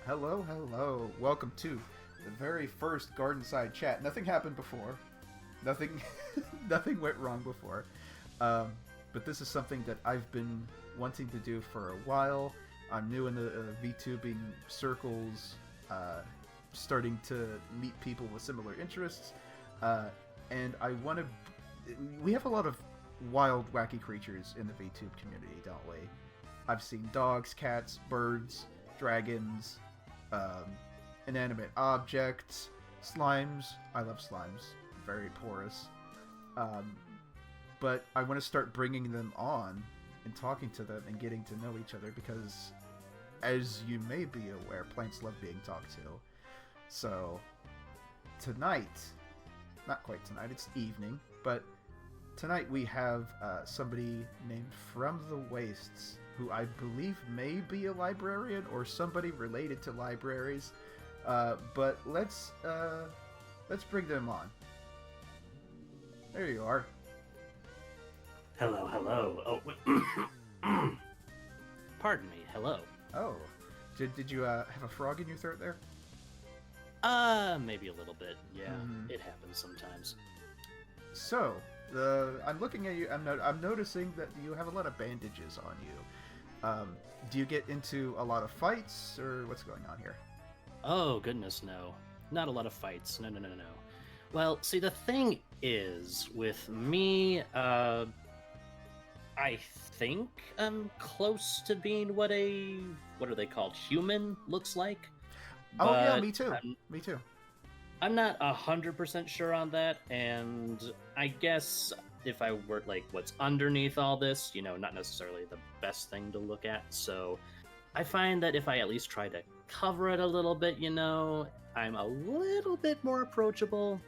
Hello, hello. Welcome to the very first Gardenside Chat. Nothing happened before. Nothing, nothing went wrong before. But this is something that I've been wanting to do for a while. I'm new in the VTubing circles, starting to meet people with similar interests, and I want to. We have a lot of wild, wacky creatures in the VTube community, don't we? I've seen dogs, cats, birds, dragons, inanimate objects, slimes. I love slimes. Very porous. But I want to start bringing them on and talking to them and getting to know each other because, as you may be aware, plants love being talked to. So, tonight, not quite tonight, it's evening, but tonight we have somebody named From the Wastes, who I believe may be a librarian or somebody related to libraries. But let's bring them on. There you are. Hello, hello. Oh, pardon me. Hello. Oh, did you have a frog in your throat there? Maybe a little bit. Yeah, It happens sometimes. So, I'm looking at you. I'm noticing that you have a lot of bandages on you. Do you get into a lot of fights, or what's going on here? Oh, goodness, no. Not a lot of fights. No. Well, see, the thing is, with me, I think I'm close to being what are they called? Human looks like. Oh, yeah, me too. Me too. I'm not 100% sure on that, and I guess if I were, what's underneath all this, not necessarily the best thing to look at, so I find that if I at least try to cover it a little bit, I'm a little bit more approachable,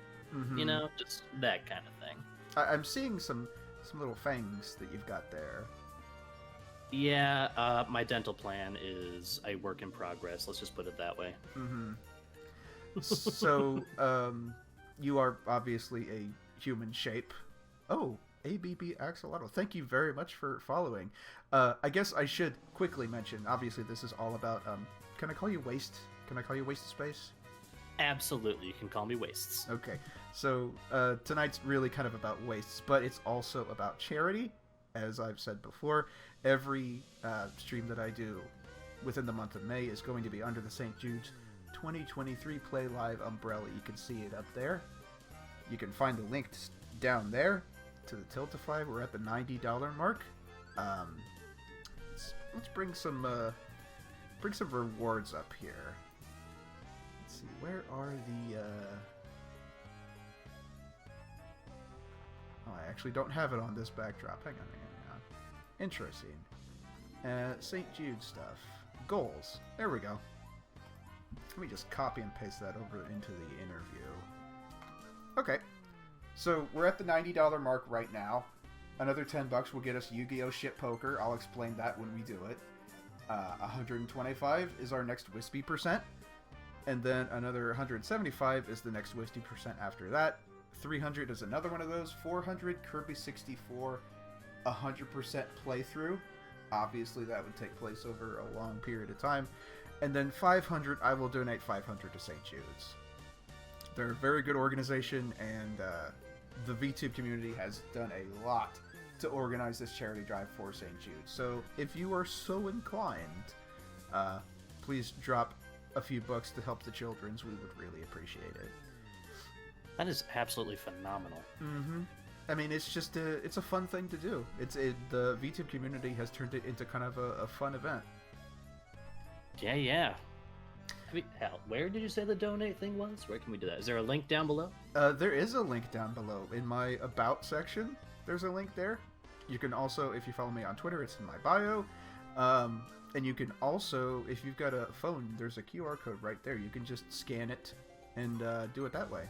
just that kind of thing. I'm seeing some little fangs that you've got there. Yeah, my dental plan is a work in progress, let's just put it that way. So, you are obviously a human shape. Oh, ABB Axolotl. Thank you very much for following. I guess I should quickly mention, obviously this is all about, can I call you Waste? Can I call you Waste Space? Absolutely, you can call me Wastes. Okay, so tonight's really kind of about wastes, but it's also about charity. As I've said before, every stream that I do within the month of May is going to be under the St. Jude's 2023 Play Live umbrella. You can see it up there. You can find the link down there to the Tiltify. We're at the $90 mark. Let's bring some rewards up here. Let's see, where are the Oh, I actually don't have it on this backdrop. Hang on. Interesting. St. Jude stuff. Goals. There we go. Let me just copy and paste that over into the interview. Okay. So, we're at the $90 mark right now. Another $10 will get us Yu-Gi-Oh! Shit Poker. I'll explain that when we do it. 125 is our next Wispy percent. And then another 175 is the next Wispy percent after that. 300 is another one of those. 400, Kirby 64, 100% playthrough. Obviously, that would take place over a long period of time. And then 500, I will donate 500 to St. Jude's. They're a very good organization, and the VTube community has done a lot to organize this charity drive for St. Jude's. So if you are so inclined, please drop a few bucks to help the children's. We would really appreciate it. That is absolutely phenomenal. I mean, it's just it's a fun thing to do. The VTube community has turned it into kind of a fun event. Yeah. I mean, hell, where did you say the donate thing was? Where can we do that? Is there a link down below? There is a link down below. In my About section, there's a link there. You can also, if you follow me on Twitter, it's in my bio. And you can also, if you've got a phone, there's a QR code right there. You can just scan it and do it that way.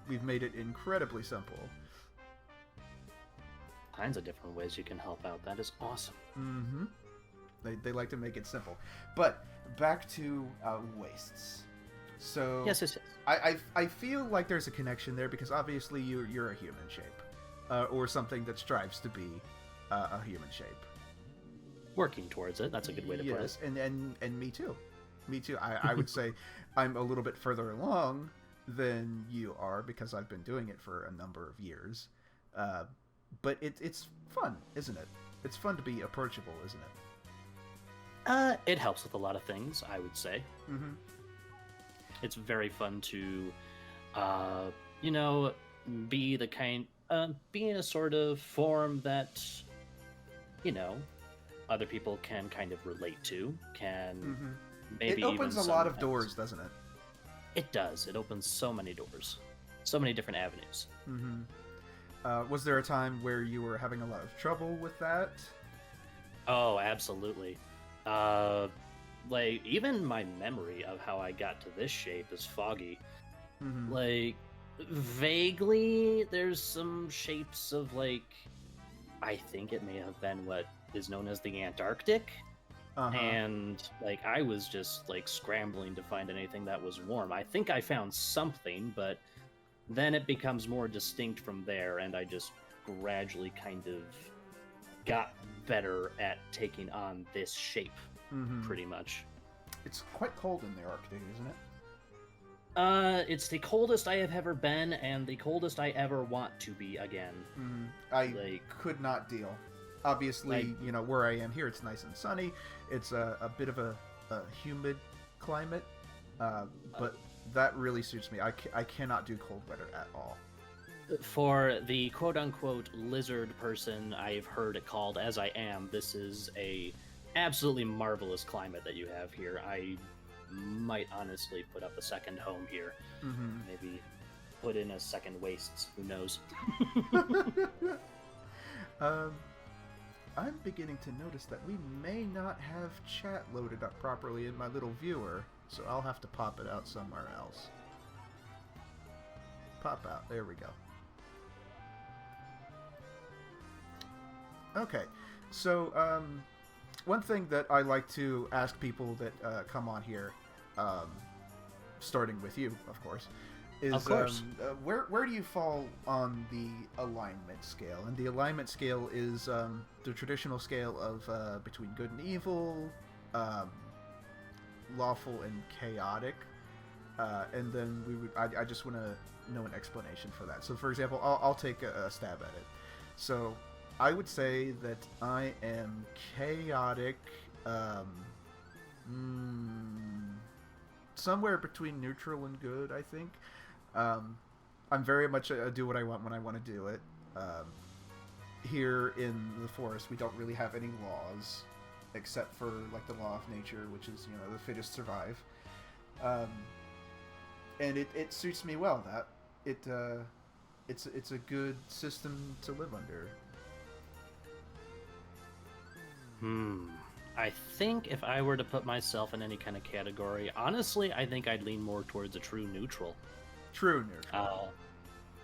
We've made it incredibly simple. Kinds of different ways you can help out. That is awesome. They like to make it simple. But back to wastes. So yes. I feel like there's a connection there because obviously you're a human shape, or something that strives to be a human shape. Working towards it. That's a good way to put it. Yes, and me too. Me too. I would say I'm a little bit further along than you are because I've been doing it for a number of years. But it's fun, isn't it? It's fun to be approachable, isn't it? It helps with a lot of things, I would say. Mm-hmm. It's very fun to, you know, be the kind, be in a sort of form that, you know, other people can kind of relate to, can maybe It opens even a lot of sometimes- doors, doesn't it? It does. It opens so many doors, so many different avenues. Mm-hmm. Was there a time where you were having a lot of trouble with that? Oh, absolutely. Like, even my memory of how I got to this shape is foggy. Mm-hmm. Like, vaguely, there's some shapes of, like, I think it may have been what is known as the Antarctic. Uh-huh. And, like, I was just, like, scrambling to find anything that was warm. I think I found something, but then it becomes more distinct from there, and I just gradually kind of got better at taking on this shape, pretty much. It's quite cold in the Arctic, isn't it? It's the coldest I have ever been, and the coldest I ever want to be again. I could not deal. Obviously, you know, where I am here, it's nice and sunny. It's a bit of a humid climate, but that really suits me. I cannot do cold weather at all. For the quote-unquote lizard person I've heard it called, as I am, this is a absolutely marvelous climate that you have here. I might honestly put up a second home here. Maybe put in a second wastes. Who knows? I'm beginning to notice that we may not have chat loaded up properly in my little viewer, so I'll have to pop it out somewhere else. Pop out. There we go. Okay, so one thing that I like to ask people that come on here, starting with you, of course, is of course. Where do you fall on the alignment scale? And the alignment scale is the traditional scale of between good and evil, lawful and chaotic, and then I just want to know an explanation for that. So, for example, I'll take a stab at it. So, I would say that I am chaotic, somewhere between neutral and good, I think. I'm very much do what I want when I want to do it. Here in the forest, we don't really have any laws, except for like the law of nature, which is, you know, the fittest survive. And it suits me well. That it's a good system to live under. I think if I were to put myself in any kind of category, honestly, I think I'd lean more towards a true neutral. True neutral.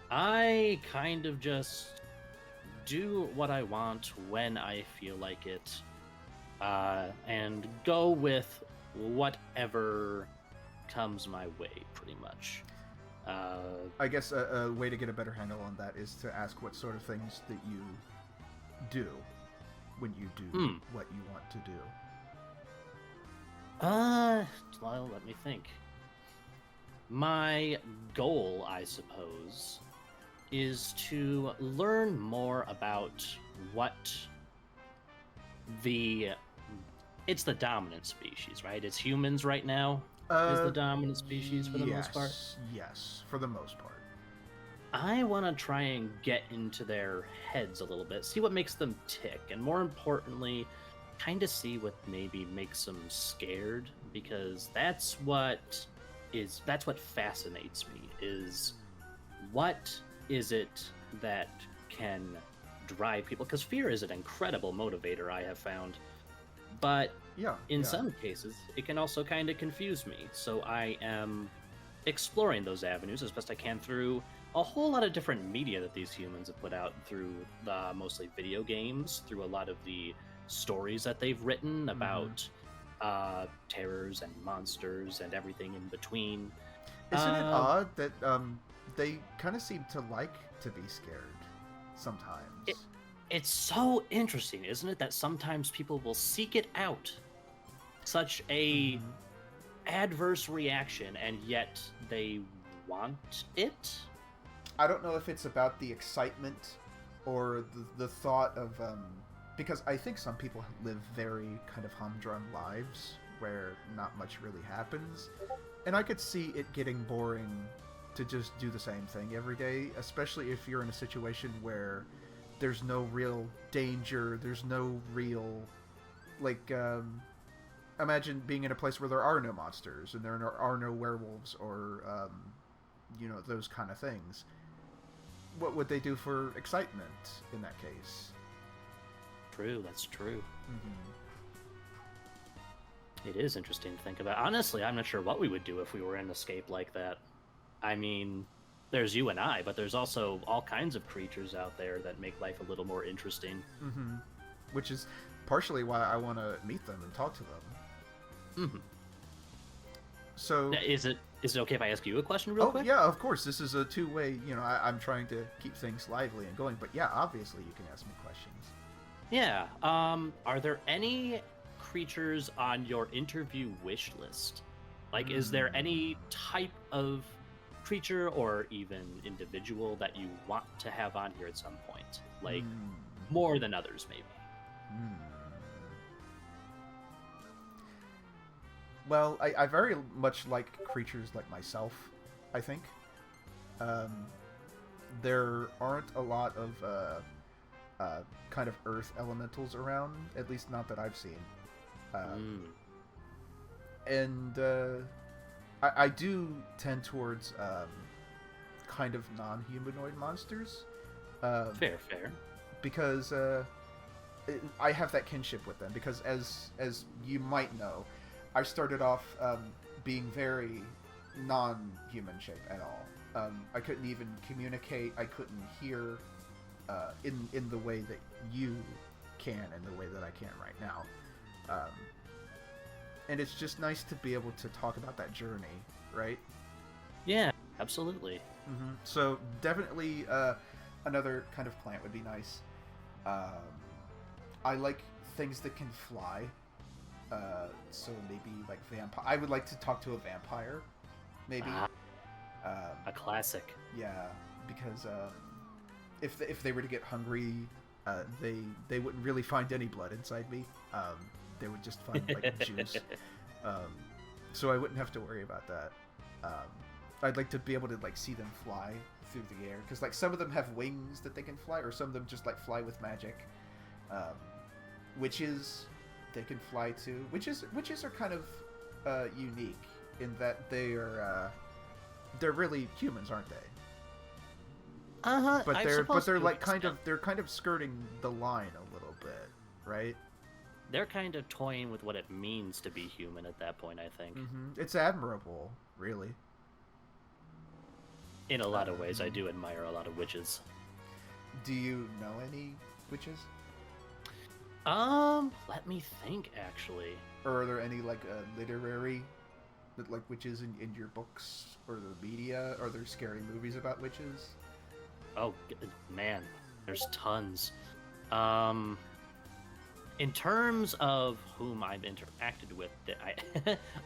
I kind of just do what I want when I feel like it, and go with whatever comes my way, pretty much. I guess a way to get a better handle on that is to ask what sort of things that you do when you do what you want to do. Well, let me think. My goal, I suppose, is to learn more about what it's the dominant species, right? It's humans right now is the dominant species for the most part. Yes, for the most part. I want to try and get into their heads a little bit, see what makes them tick, and more importantly, kind of see what maybe makes them scared, because that's what fascinates me, is what is it that can drive people, because fear is an incredible motivator, I have found, but in some cases it can also kind of confuse me, so I am exploring those avenues as best I can through a whole lot of different media that these humans have put out, through mostly video games, through a lot of the stories that they've written about terrors and monsters and everything in between. Isn't it odd that they kind of seem to like to be scared sometimes? It's so interesting, isn't it, that sometimes people will seek it out. Such a adverse reaction, and yet they want it. I don't know if it's about the excitement or the thought of because I think some people live very kind of humdrum lives where not much really happens, and I could see it getting boring to just do the same thing every day, especially if you're in a situation where there's no real danger, there's no real like imagine being in a place where there are no monsters and there are no werewolves or those kind of things. What would they do for excitement in that case? True, that's true. Mm-hmm. It is interesting to think about. Honestly, I'm not sure what we would do if we were in Escape like that. I mean, there's you and I, but there's also all kinds of creatures out there that make life a little more interesting. Mm-hmm. Which is partially why I want to meet them and talk to them. Mm-hmm. So, now, is it okay if I ask you a question real quick? Oh, yeah, of course. This is a two-way, I'm trying to keep things lively and going, but yeah, obviously you can ask me questions. Yeah. Are there any creatures on your interview wish list? Like, is there any type of creature or even individual that you want to have on here at some point? Like, more than others, maybe? Well, I very much like creatures like myself, I think. There aren't a lot of kind of earth elementals around, at least not that I've seen. And I do tend towards kind of non-humanoid monsters. Fair. Because I have that kinship with them, because as you might know, I started off being very non-human shape at all. I couldn't even communicate. I couldn't hear in the way that you can, in the way that I can right now. And it's just nice to be able to talk about that journey, right? Yeah, absolutely. Mm-hmm. So definitely another kind of plant would be nice. I like things that can fly. So maybe like vampire. I would like to talk to a vampire, maybe. A classic. Yeah, because if they were to get hungry, they wouldn't really find any blood inside me. They would just find like juice. So I wouldn't have to worry about that. I'd like to be able to like see them fly through the air, because like some of them have wings that they can fly, or some of them just like fly with magic. Witches, they can fly too. Witches are kind of unique in that they're really humans, aren't they? But they're like they're kind of skirting the line a little bit, right? They're kind of toying with what it means to be human at that point, I think. Mm-hmm. It's admirable, really. In a lot of ways, I do admire a lot of witches. Do you know any witches? Let me think, actually. Or are there any like literary, like witches in your books or the media? Are there scary movies about witches? Oh man, there's tons. In terms of whom I've interacted with, I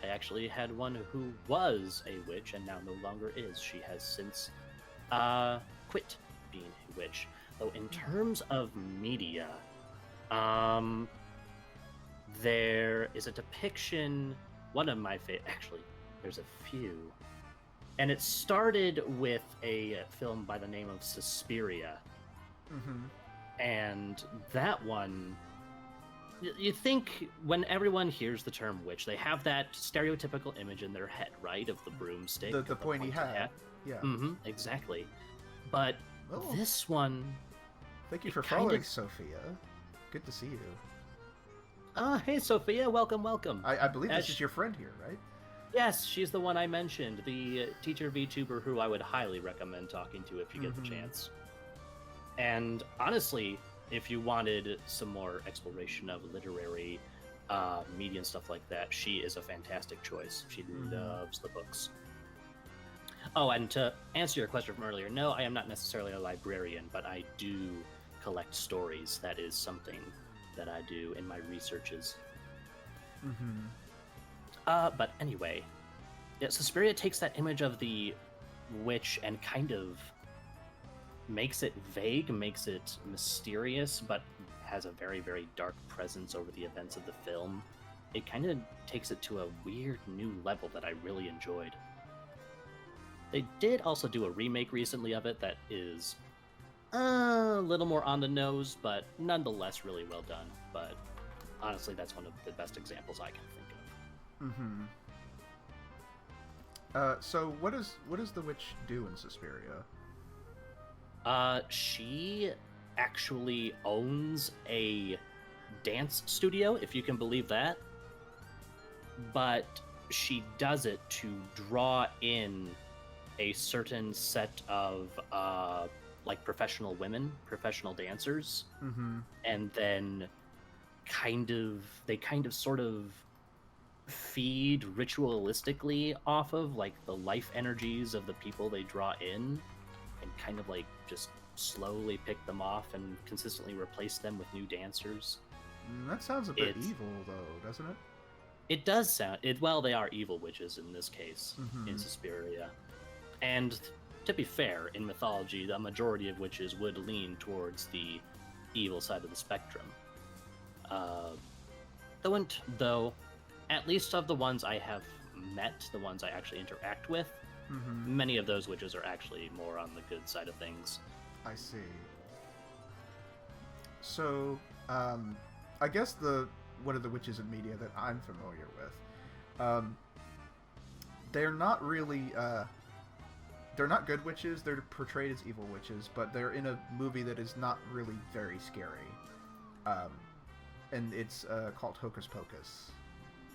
actually had one who was a witch and now no longer is. She has since quit being a witch. Though in terms of media, there is a depiction. One of my actually, there's a few, and it started with a film by the name of Suspiria. Mm-hmm. And that one, you think when everyone hears the term witch, they have that stereotypical image in their head, right? Of the broomstick. The pointy hat. Yeah. Mm-hmm, exactly. But this one... Thank you for following, Sophia. Good to see you. Hey, Sophia. Welcome. I believe this is your friend here, right? Yes, she's the one I mentioned. The teacher VTuber who I would highly recommend talking to if you get the chance. And honestly, if you wanted some more exploration of literary media and stuff like that, she is a fantastic choice. She loves the books. Oh, and to answer your question from earlier, no, I am not necessarily a librarian, but I do collect stories. That is something that I do in my researches. But anyway, yeah, Suspiria takes that image of the witch and kind of makes it vague, makes it mysterious, but has a very, very dark presence over the events of the film. It kind of takes it to a weird new level that I really enjoyed. They did also do a remake recently of it that is a little more on the nose, but nonetheless really well done. But honestly, that's one of the best examples I can think of. So what does the witch do in Suspiria? She actually owns a dance studio, if you can believe that. But she does it to draw in a certain set of like professional women, professional dancers, and then they sort of feed ritualistically off of like the life energies of the people they draw in, and kind of like just slowly pick them off and consistently replace them with new dancers. That sounds a bit evil, though, doesn't it? It does sound it. Well, they are evil witches in this case, in Suspiria. And to be fair, in mythology, the majority of witches would lean towards the evil side of the spectrum. Though, at least of the ones I have met, the ones I actually interact with, many of those witches are actually more on the good side of things. I see. So, I guess one of the witches in media that I'm familiar with, they're not really, they're not good witches, they're portrayed as evil witches, but they're in a movie that is not really very scary. And it's called Hocus Pocus.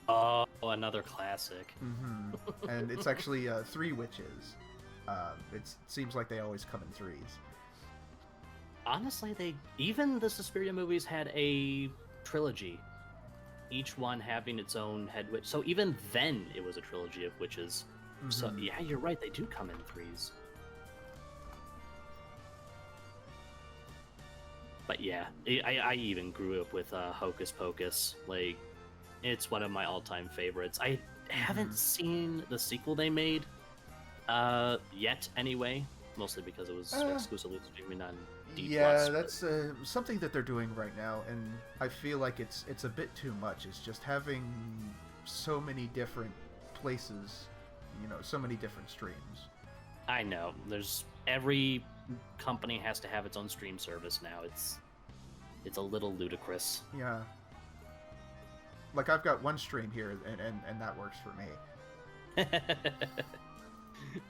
Oh, another classic. And it's actually 3 witches. It seems like they always come in 3s. Honestly, even the Suspiria movies had a trilogy, each one having its own head witch. So even then, it was a trilogy of witches. So yeah, you're right. They do come in 3s. But yeah, I even grew up with Hocus Pocus. Like, it's one of my all-time favorites. I haven't seen the sequel they made yet, anyway. Mostly because it was exclusively streaming on D+. Yeah, that's something that they're doing right now, and I feel like it's a bit too much. It's just having so many different places, so many different streams. I know. Every company has to have its own stream service now. It's a little ludicrous. Yeah. Like, I've got one stream here, and that works for me.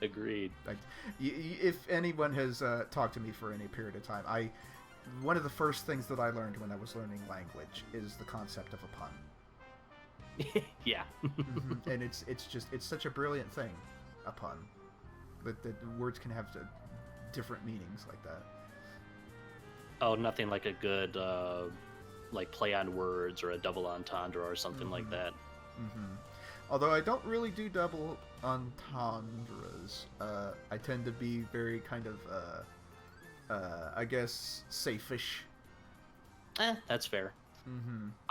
Agreed. Like, if anyone has talked to me for any period of time, one of the first things that I learned when I was learning language is the concept of a pun. Yeah. And it's such a brilliant thing, a pun. That words can have different meanings like that. Oh, nothing like a good like play on words or a double entendre or something like that. Although I don't really do double entendres. I tend to be very kind of, I guess, safe-ish. That's fair.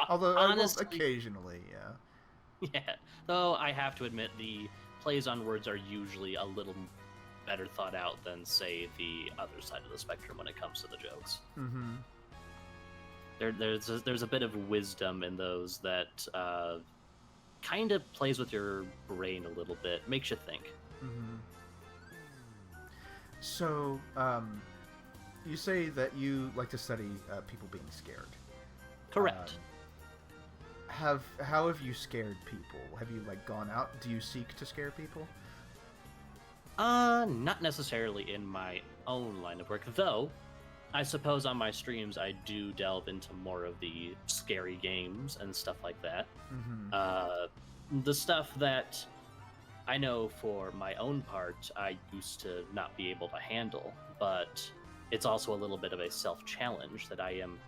Although, honestly, occasionally, yeah. Yeah, though I have to admit the plays on words are usually a little better thought out than, say, the other side of the spectrum when it comes to the jokes. There's a bit of wisdom in those that kind of plays with your brain a little bit, makes you think. So, you say that you like to study people being scared. Correct. How have you scared people? Have you gone out? Do you seek to scare people? Not necessarily in my own line of work, though. I suppose on my streams I do delve into more of the scary games and stuff like that. The stuff that I know for my own part I used to not be able to handle, but it's also a little bit of a self-challenge that I am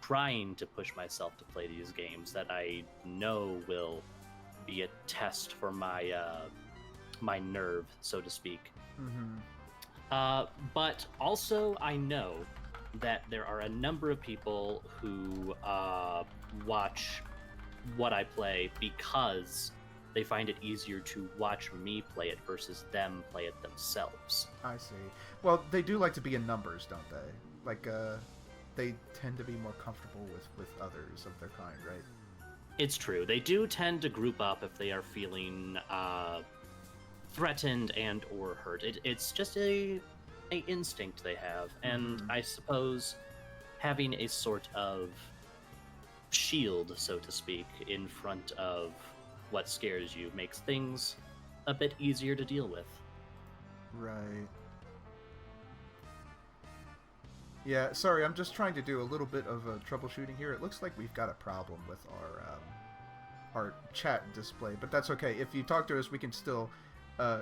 trying to push myself to play these games that I know will be a test for my my nerve, so to speak. But also I know that there are a number of people who watch what I play because they find it easier to watch me play it versus them play it themselves. I see. Well, they do like to be in numbers, don't they? Like, they tend to be more comfortable with others of their kind, right? It's true. They do tend to group up if they are feeling threatened and or hurt. It's just a instinct they have, and I suppose having a sort of shield, so to speak, in front of what scares you makes things a bit easier to deal with. Right. Yeah, sorry, I'm just trying to do a little bit of troubleshooting here. It looks like we've got a problem with our chat display, but that's okay. If you talk to us, we can still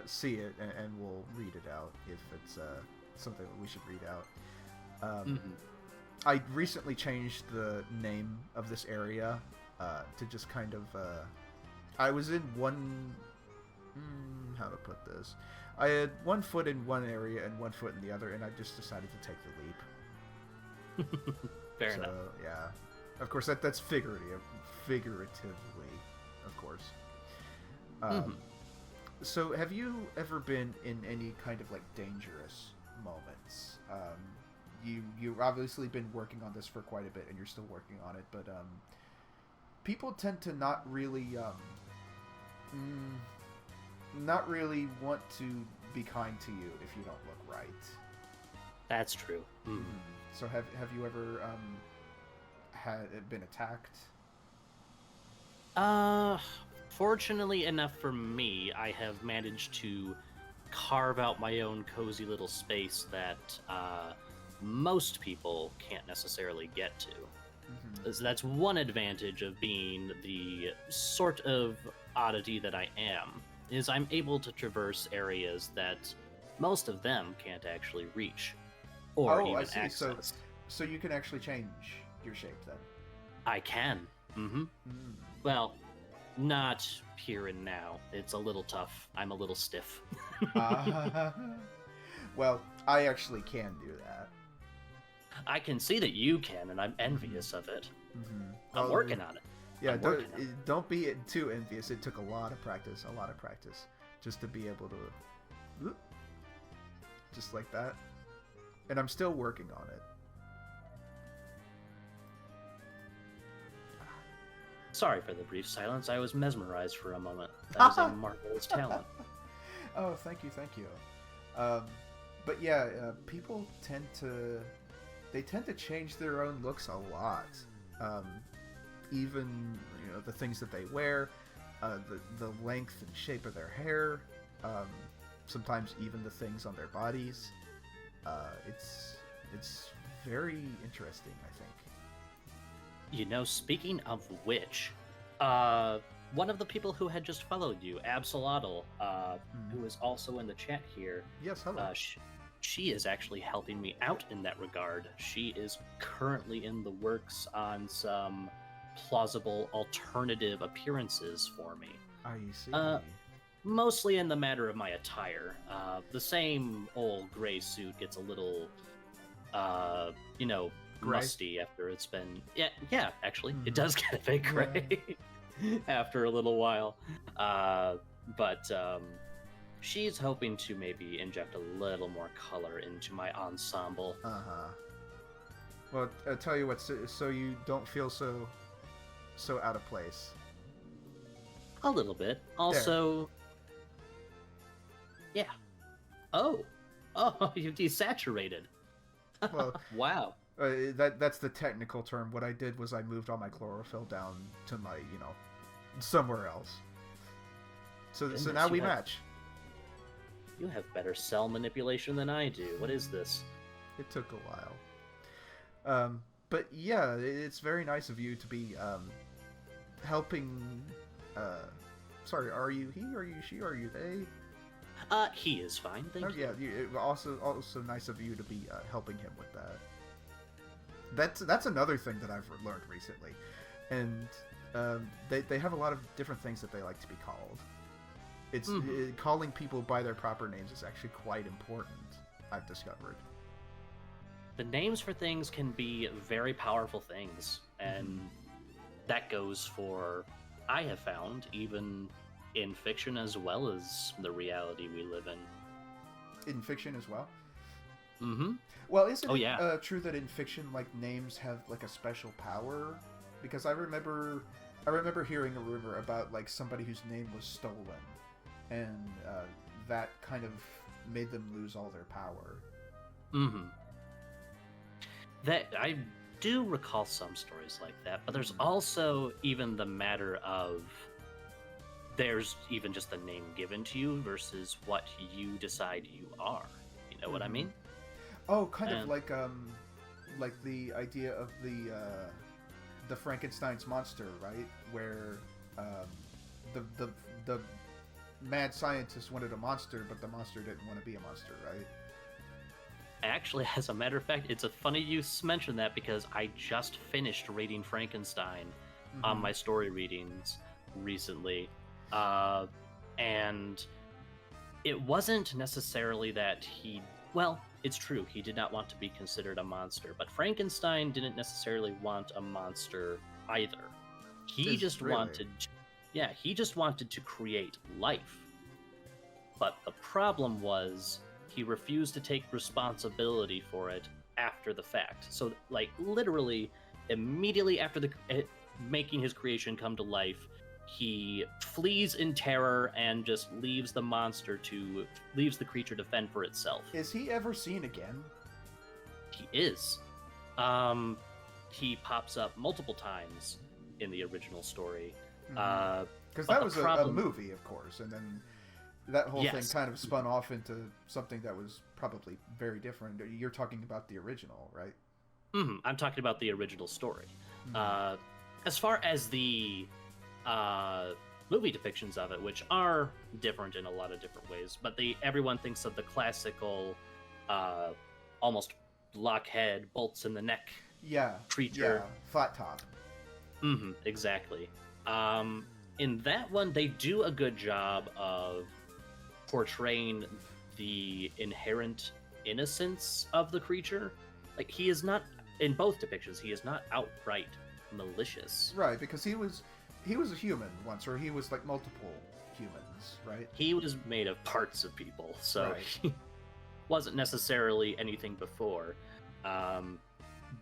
see it, and we'll read it out if it's something that we should read out. I recently changed the name of this area to just kind of... I was in one... how to put this? I had 1 foot in one area and 1 foot in the other, and I just decided to take the leap. Fair enough. Yeah. Of course, that's figuratively, of course. So, have you ever been in any kind of, like, dangerous moments? You've obviously been working on this for quite a bit, and you're still working on it, but people tend to not really want to be kind to you if you don't look right. That's true. So have you ever been attacked? Fortunately enough for me, I have managed to carve out my own cozy little space that most people can't necessarily get to. So that's one advantage of being the sort of oddity that I am, is I'm able to traverse areas that most of them can't actually reach or even access. So you can actually change your shape then? I can. Well, not here and now. It's a little tough. I'm a little stiff. Well, I actually can do that. I can see that you can, and I'm envious of it. I'm working on it. Yeah, don't be too envious. It took a lot of practice, just to be able to... Just like that. And I'm still working on it. Sorry for the brief silence. I was mesmerized for a moment. That was a marvelous talent. Oh, thank you. But yeah, people tend to change their own looks a lot. Even the things that they wear, the length and shape of their hair, sometimes even the things on their bodies. It's very interesting, I think. Speaking of which, one of the people who had just followed you, Absolotl, who is also in the chat here. Yes, hello. She is actually helping me out in that regard. She is currently in the works on some plausible alternative appearances for me. I see. Mostly in the matter of my attire. The same old gray suit gets a little, musty after it's been... Yeah, actually, it does get a bit gray after a little while. But she's hoping to maybe inject a little more color into my ensemble. Well, I'll tell you what, so you don't feel so out of place. A little bit. Also... There. Yeah. Oh, you desaturated. Well, wow. That's the technical term. What I did was I moved all my chlorophyll down to my, somewhere else. So now we match. You have better cell manipulation than I do. What is this? It took a while. But yeah, it's very nice of you to be helping. Sorry, are you he? Are you she? Are you they? He is fine, thank you. Yeah, also nice of you to be helping him with that. That's another thing that I've learned recently, and they have a lot of different things that they like to be called. It's calling people by their proper names is actually quite important, I've discovered. The names for things can be very powerful things, and that goes for, I have found, even in fiction as well as the reality we live in. In fiction as well? Mm-hmm. Well, isn't Oh, it yeah. true that in fiction, like, names have, like, a special power? Because I remember hearing a rumor about, like, somebody whose name was stolen, and that kind of made them lose all their power. Mm-hmm. That I do recall some stories like that, but there's Mhm. also even the matter of there's even just the name given to you versus what you decide you are. You know what I Mhm. mean? Oh, kind of And like the idea of the Frankenstein's monster, right? Where um, the mad scientist wanted a monster, but the monster didn't want to be a monster, right? actually, as a matter of fact, it's a funny you mention that because I just finished reading Frankenstein on Mm-hmm. my story readings recently. Uh, and it wasn't necessarily that well, it's true, he did not want to be considered a monster, but Frankenstein didn't necessarily want a monster either. He Is just really wanted, yeah, he just wanted to create life. But the problem was he refused to take responsibility for it after the fact. So, like, literally, immediately after making his creation come to life, he flees in terror and just leaves the creature to fend for itself. is he ever seen again? He is. Um, he pops up multiple times in the original story. Uh, Because but that the was a problem, movie, of course, and then that whole thing yes, kind of spun off into something that was probably very different. You're talking about the original, right? I'm talking about the original story. Mhm. Uh, as far as the uh, movie depictions of it, which are different in a lot of different ways, but everyone thinks of the classical, uh, almost blockhead, bolts in the neck Yeah, yeah, creature. flat top. Exactly. In that one, they do a good job of portraying the inherent innocence of the creature. Like, he is not, in both depictions, he is not outright malicious. Right, because he was a human once, or he was like multiple humans, right? He was made of parts of people, so Right. he wasn't necessarily anything before, um,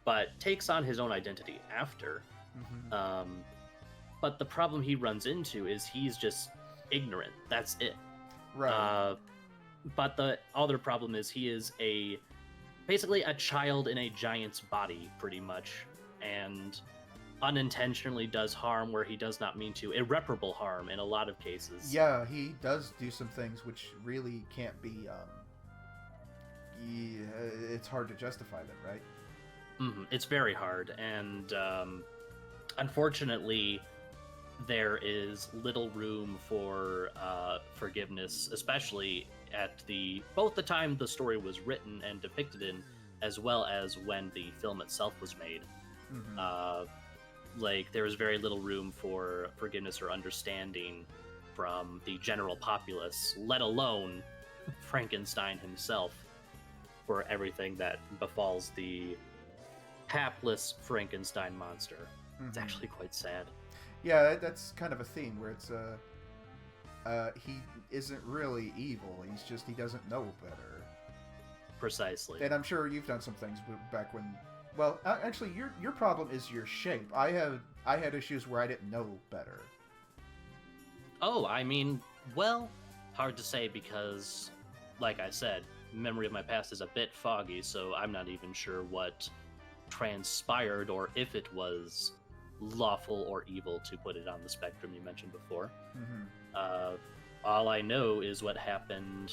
but takes on his own identity after. Hmm. Um, but the problem he runs into is he's just ignorant. That's it. Right. But the other problem is he is basically a child in a giant's body, pretty much, and unintentionally does harm where he does not mean to, irreparable harm in a lot of cases. Yeah, he does do some things which really can't be. It's hard to justify them, right? It's very hard, and unfortunately, there is little room for forgiveness, especially at both the time the story was written and depicted in, as well as when the film itself was made. Hmm. Like, there was very little room for forgiveness or understanding from the general populace, let alone Frankenstein himself, for everything that befalls the hapless Frankenstein monster. It's Hmm. actually quite sad. Yeah, that's kind of a theme where it's he isn't really evil. He doesn't know better. Precisely. And I'm sure you've done some things back when. Well, actually, your problem is your shape. I had issues where I didn't know better. Oh, I mean, well, hard to say because, like I said, memory of my past is a bit foggy, so I'm not even sure what transpired or if it was lawful or evil, to put it on the spectrum you mentioned before. Hmm. Uh, all I know is what happened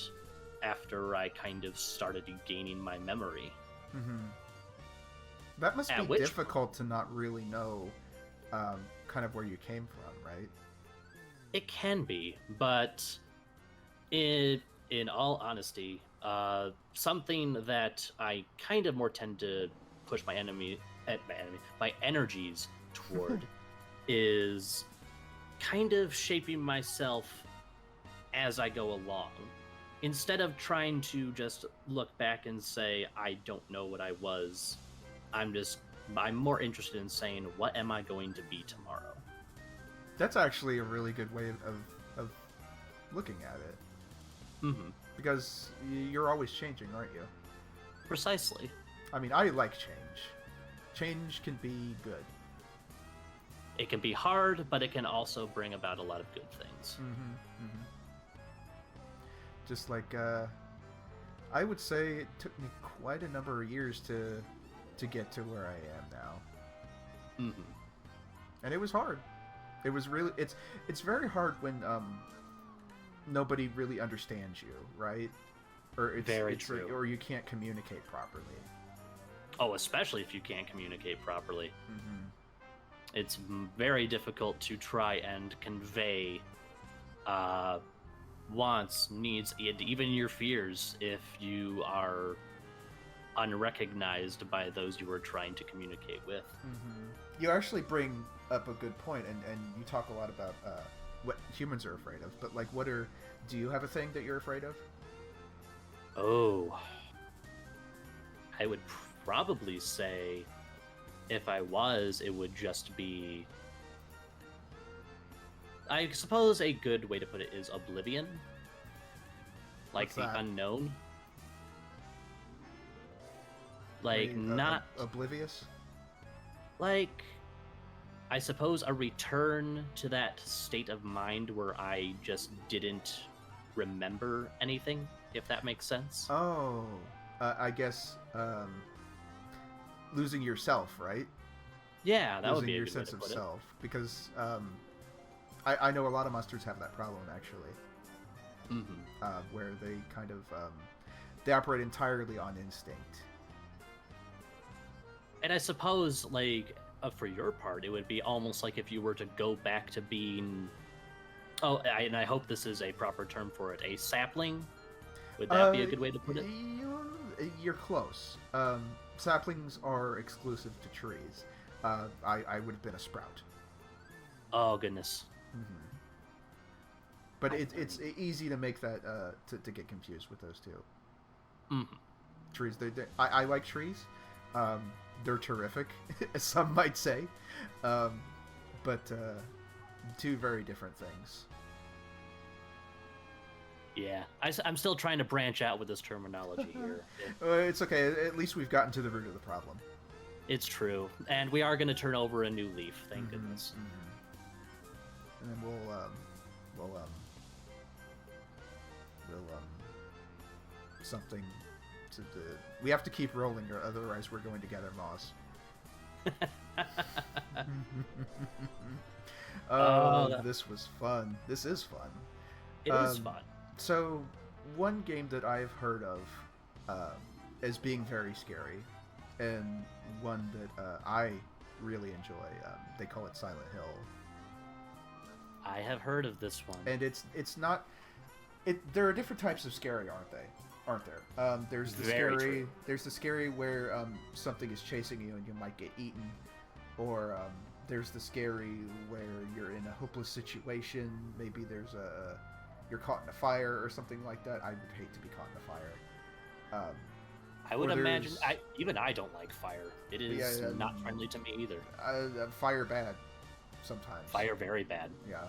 after I kind of started gaining my memory. Hmm. That must At be which difficult to not really know, kind of where you came from, right? it can be, but in all honesty, something that I kind of more tend to push my energies toward is kind of shaping myself as I go along. Instead of trying to just look back and say, I don't know what I was, I'm more interested in saying, what am I going to be tomorrow? That's actually a really good way of looking at it. Mm-hmm. Because you're always changing, aren't you? Precisely. I mean, I like change. Change can be good. It can be hard, but it can also bring about a lot of good things. Just like, I would say it took me quite a number of years to get to where I am now. And it was hard. It was really, it's very hard when nobody really understands you, right? Or it's very true. Or you can't communicate properly. Oh, especially if you can't communicate properly. It's very difficult to try and convey wants, needs, and even your fears if you are unrecognized by those you are trying to communicate with. You actually bring up a good point, and you talk a lot about what humans are afraid of, but like, do you have a thing that you're afraid of? Oh, I would probably say, if I was, it would just be, I suppose a good way to put it is oblivion. Like the unknown. Like, not... Oblivious? Like, I suppose a return to that state of mind where I just didn't remember anything, if that makes sense. Oh, I guess losing yourself, right? Yeah, that losing would be a your good sense way to of put self, because I know a lot of monsters have that problem actually, where they kind of they operate entirely on instinct. And I suppose, like, for your part, it would be almost like if you were to go back to being, and I hope this is a proper term for it, a sapling. Would that be a good way to put it? You're close. Saplings are exclusive to trees. I would have been a sprout. Oh, goodness. But it's easy to make that to get confused with those two. Trees. I like trees. They're terrific, as some might say, but two very different things. Yeah, I'm still trying to branch out with this terminology here. It's okay. At least we've gotten to the root of the problem. It's true, and we are going to turn over a new leaf. Thank goodness. And then we'll something. We have to keep rolling, or otherwise we're going to gather moss. This was fun. This is fun. It is fun. So, one game that I've heard of as being very scary, and one that I really enjoy, they call it Silent Hill. I have heard of this one. And it's not... there are different types of scary, aren't there? There's the Very scary. true. There's the scary where something is chasing you and you might get eaten, or there's the scary where you're in a hopeless situation. Maybe you're caught in a fire or something like that. I would hate to be caught in a fire. I would imagine. Even I don't like fire. It is not friendly to me either. Fire bad, sometimes. Fire very bad. Yeah.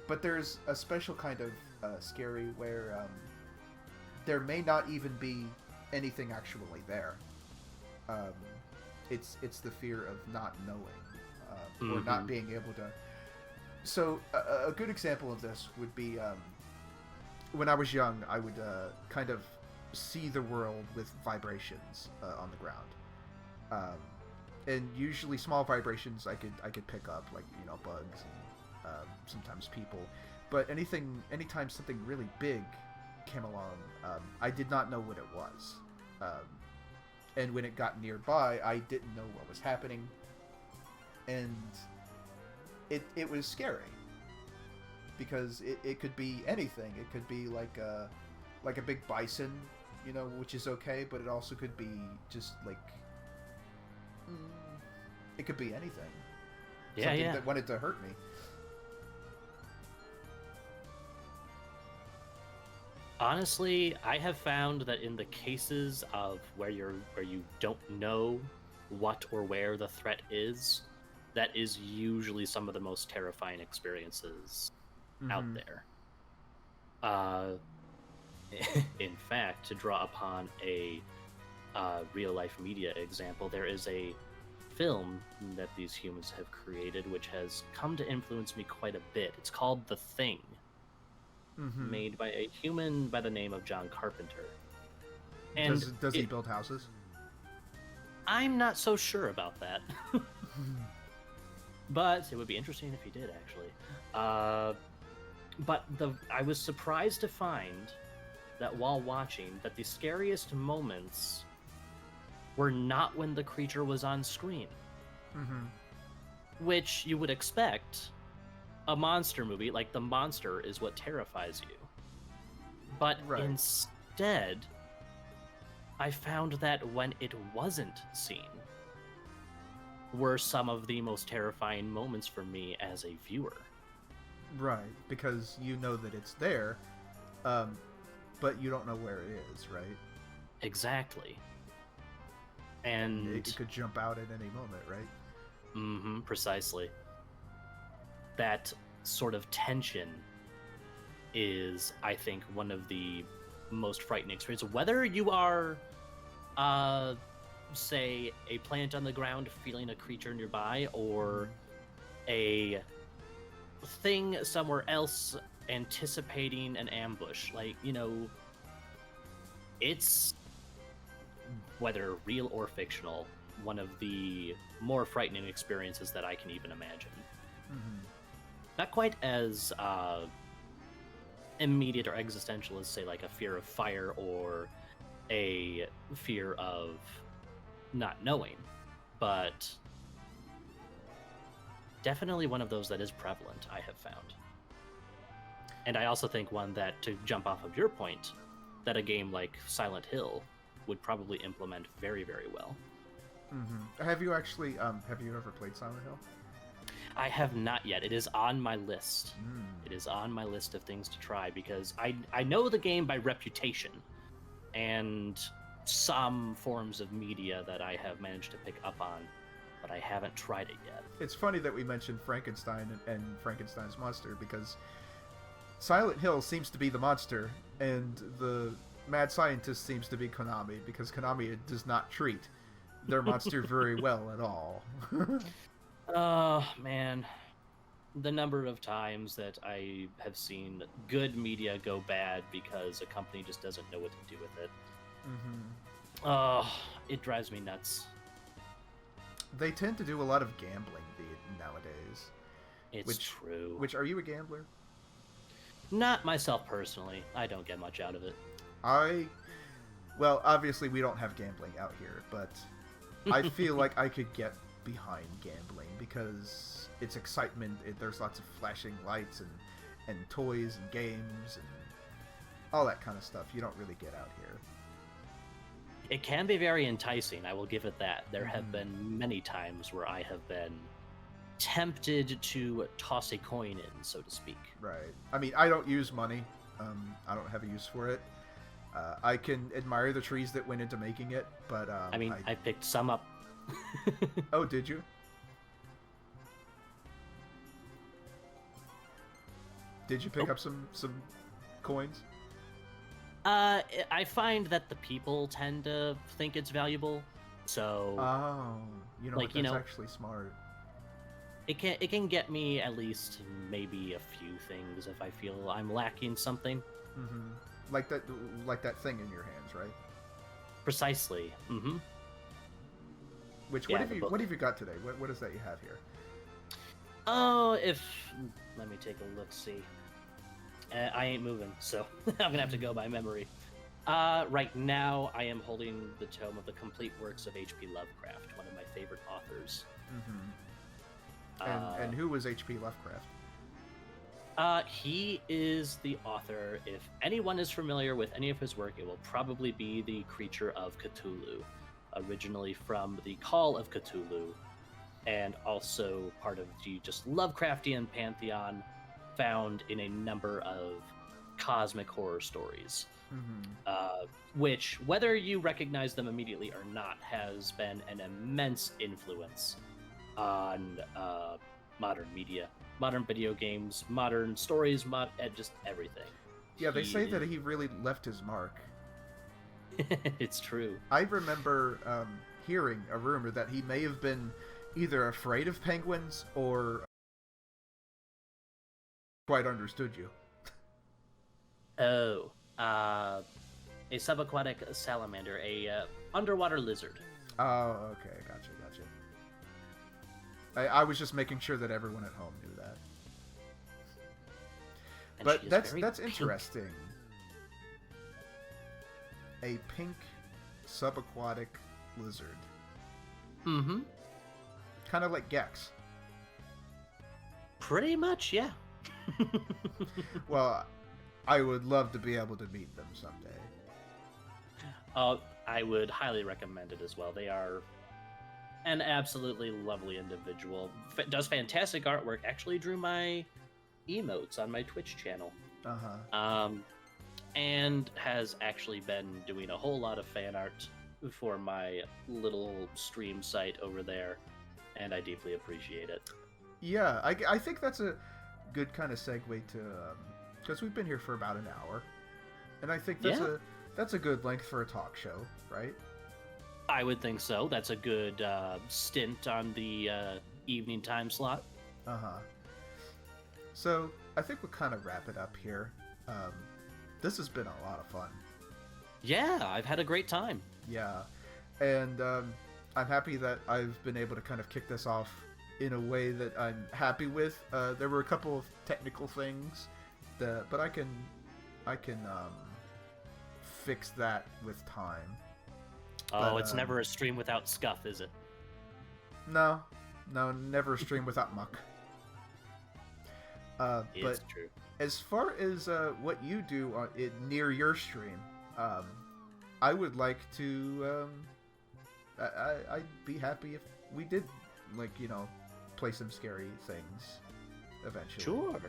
But there's a special kind of scary where there may not even be anything actually there. It's the fear of not knowing, or not being able to. So a good example of this would be when I was young, I would kind of see the world with vibrations on the ground, and usually small vibrations I could pick up, like bugs and sometimes people. But anytime something really big came along, I did not know what it was. And when it got nearby, I didn't know what was happening. And it was scary. Because it could be anything. It could be like a big bison, which is okay, but it also could be just like... it could be anything. Something that wanted to hurt me. Honestly, I have found that in the cases of where you don't know what or where the threat is, that is usually some of the most terrifying experiences out Mhm. there. Uh, in fact, to draw upon a real life media example, there is a film that these humans have created which has come to influence me quite a bit. It's called The Thing, Mhm. made by a human by the name of John Carpenter. And Does he build houses? I'm not so sure about that. But it would be interesting if he did, actually. But I was surprised to find that while watching, that the scariest moments were not when the creature was on screen, Mhm. which you would expect. A monster movie, like the monster, is what terrifies you. But Right. instead, I found that when it wasn't seen were some of the most terrifying moments for me as a viewer. Right, because you know that it's there, but you don't know where it is, right? Exactly. And it could jump out at any moment, right? Precisely. That sort of tension is, I think, one of the most frightening experiences. Whether you are, say, a plant on the ground feeling a creature nearby, or a thing somewhere else anticipating an ambush. Like, it's, whether real or fictional, one of the more frightening experiences that I can even imagine. Not quite as immediate or existential as, say, like a fear of fire or a fear of not knowing, but definitely one of those that is prevalent, I have found. And I also think one that, to jump off of your point, that a game like Silent Hill would probably implement very, very well. Have you actually, have you ever played Silent Hill? I have not yet. It is on my list. It is on my list of things to try, because I know the game by reputation and some forms of media that I have managed to pick up on, but I haven't tried it yet. It's funny that we mentioned Frankenstein and Frankenstein's monster, because Silent Hill seems to be the monster, and the mad scientist seems to be Konami, because Konami does not treat their monster very well at all. Oh, man. The number of times that I have seen good media go bad because a company just doesn't know what to do with it. Oh, it drives me nuts. They tend to do a lot of gambling nowadays. It's true. Which, are you a gambler? Not myself personally. I don't get much out of it. Well, obviously we don't have gambling out here, but I feel like I could get behind gambling because it's excitement. There's lots of flashing lights and toys and games and all that kind of stuff you don't really get out here. It can be very enticing, I will give it that. There have been many times where I have been tempted to toss a coin in, so to speak. Right. I mean, I don't use money. I don't have a use for it. I can admire the trees that went into making it, but I picked some up. Oh, did you? Did you pick up some coins? I find that the people tend to think it's valuable, so that's actually smart. It can get me at least maybe a few things if I feel I'm lacking something. Like that thing in your hands, right? Precisely. What have you got today? What is that you have here? Oh, let me take a look. See, I ain't moving, so I'm gonna have to go by memory. Right now, I am holding the tome of the complete works of H.P. Lovecraft, one of my favorite authors. And who was H.P. Lovecraft? He is the author. If anyone is familiar with any of his work, it will probably be the Creature of Cthulhu, originally from the Call of Cthulhu, and also part of the just Lovecraftian pantheon found in a number of cosmic horror stories, which, whether you recognize them immediately or not, has been an immense influence on modern media, modern video games, modern stories, just everything. Yeah, they say that he really left his mark. It's true. I remember hearing a rumor that he may have been either afraid of penguins or quite understood you. Oh, a subaquatic salamander, a underwater lizard. Oh, okay, gotcha. I was just making sure that everyone at home knew that. And but that's pink. interesting. A pink subaquatic lizard. Mm-hmm. Kind of like Gex. Pretty much, yeah. Well, I would love to be able to meet them someday. I would highly recommend it as well. They are an absolutely lovely individual. Does fantastic artwork. Actually drew my emotes on my Twitch channel. Uh-huh. And has actually been doing a whole lot of fan art for my little stream site over there, and I deeply appreciate it. Yeah, I think that's a good kind of segue to, because we've been here for about an hour, and I think that's a good length for a talk show, right? I would think so. That's a good stint on the evening time slot. Uh-huh. So, I think we'll kind of wrap it up here. This has been a lot of fun. Yeah, I've had a great time. Yeah, and I'm happy that I've been able to kind of kick this off in a way that I'm happy with. There were a couple of technical things, but I can fix that with time. Oh, it's never a stream without scuff, is it? No, never a stream without muck. It's but true. As far as what you do near your stream, I would like to. I'd be happy if we did, play some scary things eventually. Sure.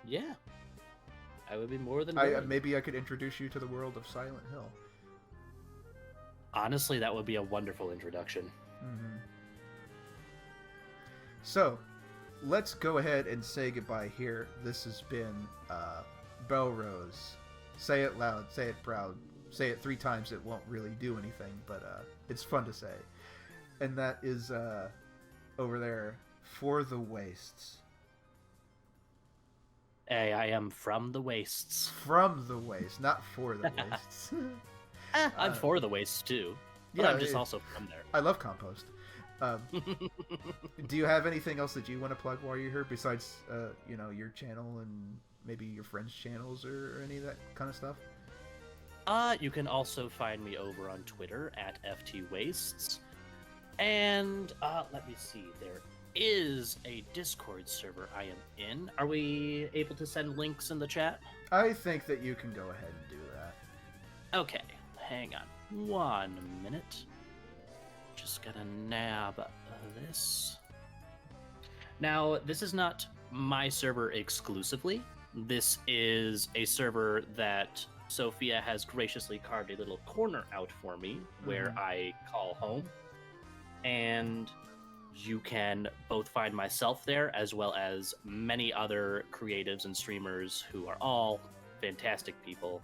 Yeah. I would be more than willing. Maybe I could introduce you to the world of Silent Hill. Honestly, that would be a wonderful introduction. Mm-hmm. So, let's go ahead and say goodbye here. This has been Belrose. Say it loud, say it proud, say it 3 times. It won't really do anything, but it's fun to say. And that is over there, For the Wastes. Hey, I am from the wastes. From the Wastes, not for the wastes. I'm for the wastes too. But Yeah, I'm just also from there. I love compost. Do you have anything else that you want to plug while you're here besides, your channel and maybe your friends' channels or any of that kind of stuff? You can also find me over on Twitter at ftwastes. And let me see, there is a Discord server I am in. Are we able to send links in the chat? I think that you can go ahead and do that. Okay, hang on 1 minute. Just gonna nab this. Now, this is not my server exclusively. This is a server that Sophia has graciously carved a little corner out for me where I call home. And you can both find myself there as well as many other creatives and streamers who are all fantastic people.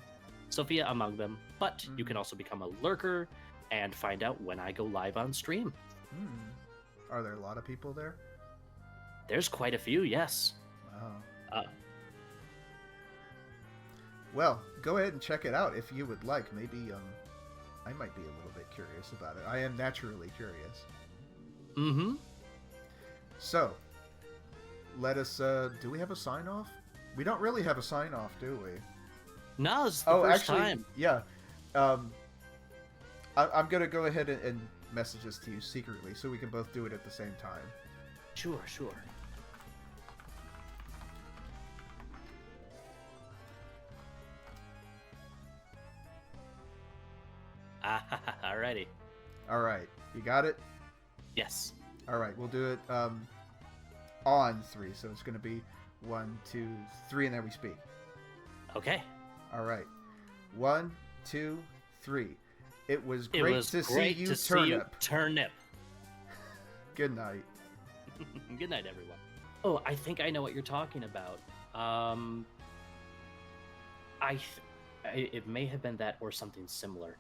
Sophia among them. But you can also become a lurker and find out when I go live on stream. Are there a lot of people there? There's quite a few, yes. Wow. Well, go ahead and check it out if you would like. Maybe I might be a little bit curious about it. I am naturally curious. Mm-hmm. So, let us, do we have a sign-off? We don't really have a sign-off, do we? No, it's the first actually, time. Yeah. I'm going to go ahead and message this to you secretly so we can both do it at the same time. Sure. Alrighty. Alright. You got it? Yes. Alright, we'll do it on 3. So it's going to be 1, 2, 3, and then we speak. Okay. Alright. 1, 2, 3. It was great to see you, Turnip. Turnip. Good night. Good night, everyone. Oh, I think I know what you're talking about. I, it may have been that or something similar,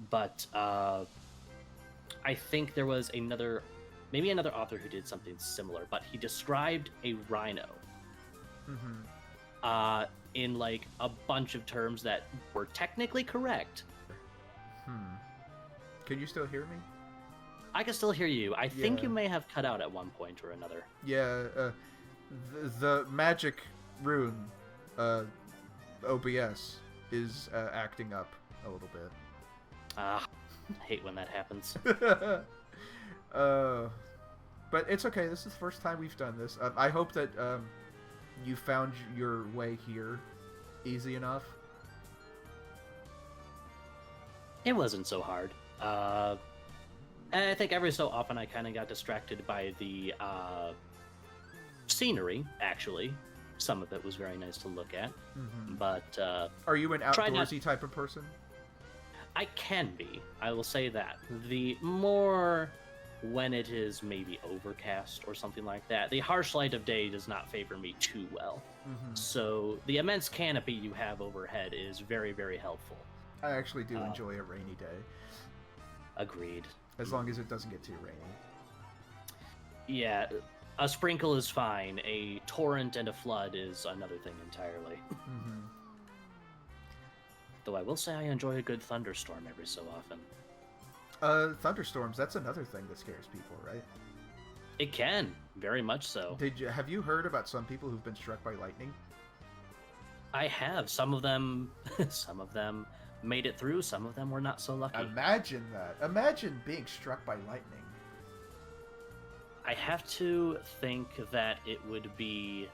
but I think there was maybe another author who did something similar, but he described a rhino in like a bunch of terms that were technically correct. Can you still hear me? I can still hear you. I think Yeah. you may have cut out at one point or another. Yeah, the magic rune, OBS, is acting up a little bit. I hate when that happens. But it's okay. This is the first time we've done this. I hope that you found your way here easy enough. It wasn't so hard. I think every so often I kind of got distracted by the scenery, actually. Some of it was very nice to look at. But are you an outdoorsy type of person? I can be. I will say that. The more when it is maybe overcast or something like that, the harsh light of day does not favor me too well. So the immense canopy you have overhead is very, very helpful. I actually do enjoy a rainy day. Agreed. As long as it doesn't get too rainy. Yeah, a sprinkle is fine. A torrent and a flood is another thing entirely. Though I will say I enjoy a good thunderstorm every so often. Thunderstorms, that's another thing that scares people, right? It can, very much so. Have you heard about some people who've been struck by lightning? I have. Some of them made it through, some of them were not so lucky. Imagine that. Imagine being struck by lightning. I have to think that it would be...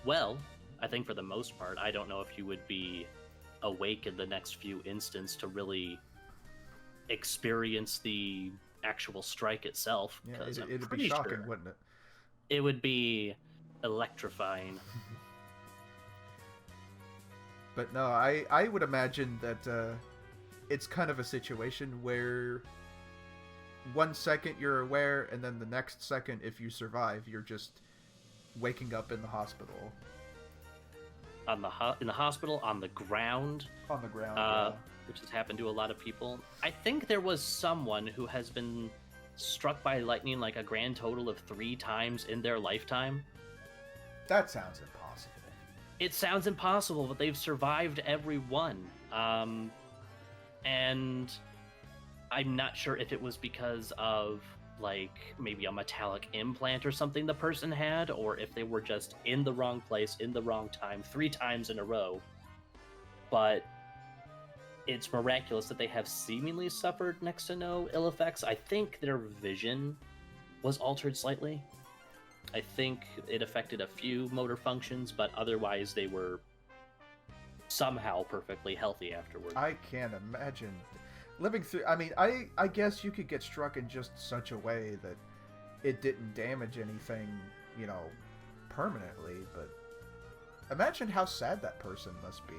Well, I think for the most part, I don't know if you would be awake in the next few instants to really experience the actual strike itself. Yeah, it'd be shocking, wouldn't it? It would be electrifying. But no, I would imagine that it's kind of a situation where 1 second you're aware, and then the next second, if you survive, you're just waking up in the hospital. In the hospital, on the ground. On the ground, yeah. Which has happened to a lot of people. I think there was someone who has been struck by lightning like a grand total of 3 times in their lifetime. That sounds impossible. It sounds impossible, but they've survived every one. And I'm not sure if it was because of, like, maybe a metallic implant or something the person had, or if they were just in the wrong place, in the wrong time, 3 times in a row. But it's miraculous that they have seemingly suffered next to no ill effects. I think their vision was altered slightly. I think it affected a few motor functions, but otherwise they were somehow perfectly healthy afterward. I can't imagine living through... I mean, I guess you could get struck in just such a way that it didn't damage anything, you know, permanently, but imagine how sad that person must be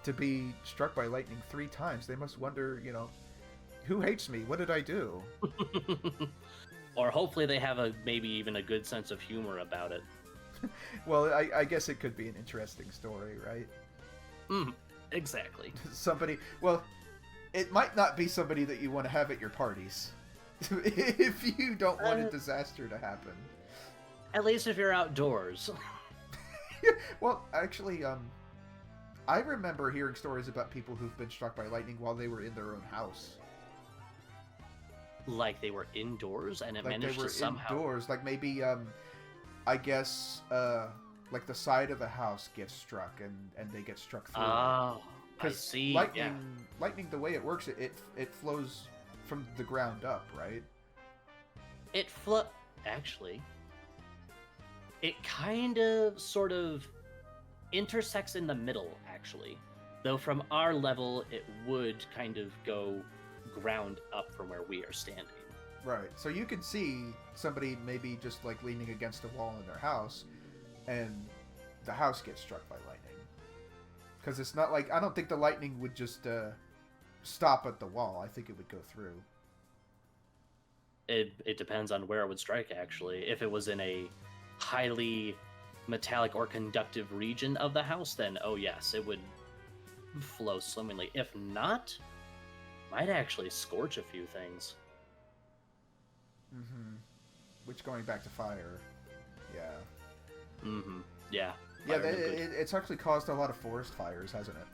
to be struck by lightning 3 times. They must wonder, you know, who hates me? What did I do? Or hopefully they have maybe even a good sense of humor about it. Well, I guess it could be an interesting story, right? Exactly. Well, it might not be somebody that you want to have at your parties. If you don't want a disaster to happen. At least if you're outdoors. Well, actually, I remember hearing stories about people who've been struck by lightning while they were in their own house. Like they were indoors and it like managed they were to somehow... indoors. Like maybe, I guess, like the side of the house gets struck and they get struck through. Oh, I see. Lightning, the way it works, it flows from the ground up, right? Actually, it kind of, sort of intersects in the middle, actually. Though from our level, it would kind of go ground up from where we are standing. Right. So you can see somebody maybe just like leaning against a wall in their house, and the house gets struck by lightning. Because it's not like... I don't think the lightning would just stop at the wall. I think it would go through. It depends on where it would strike, actually. If it was in a highly metallic or conductive region of the house, then oh yes, it would flow swimmingly. If not, might actually scorch a few things. Mm-hmm. Which, going back to fire, yeah. Mm-hmm. Yeah. Yeah, it's actually caused a lot of forest fires, hasn't it?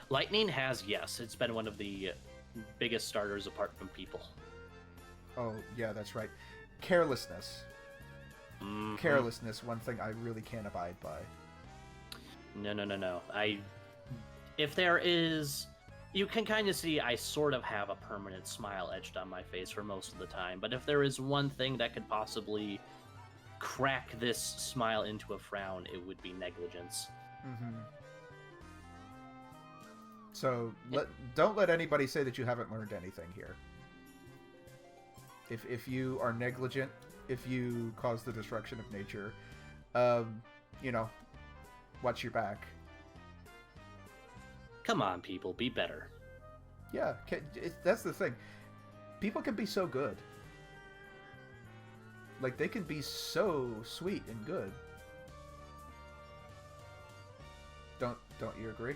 Lightning has, yes. It's been one of the biggest starters apart from people. Oh, yeah, that's right. Carelessness. Mm-hmm. Carelessness, one thing I really can't abide by. No. If there is... You can kind of see I sort of have a permanent smile etched on my face for most of the time, but if there is one thing that could possibly crack this smile into a frown, it would be negligence. Mm-hmm. So, don't let anybody say that you haven't learned anything here. If you are negligent, if you cause the destruction of nature, watch your back. Come on, people, be better. Yeah, that's the thing. People can be so good. Like, they can be so sweet and good. Don't you agree?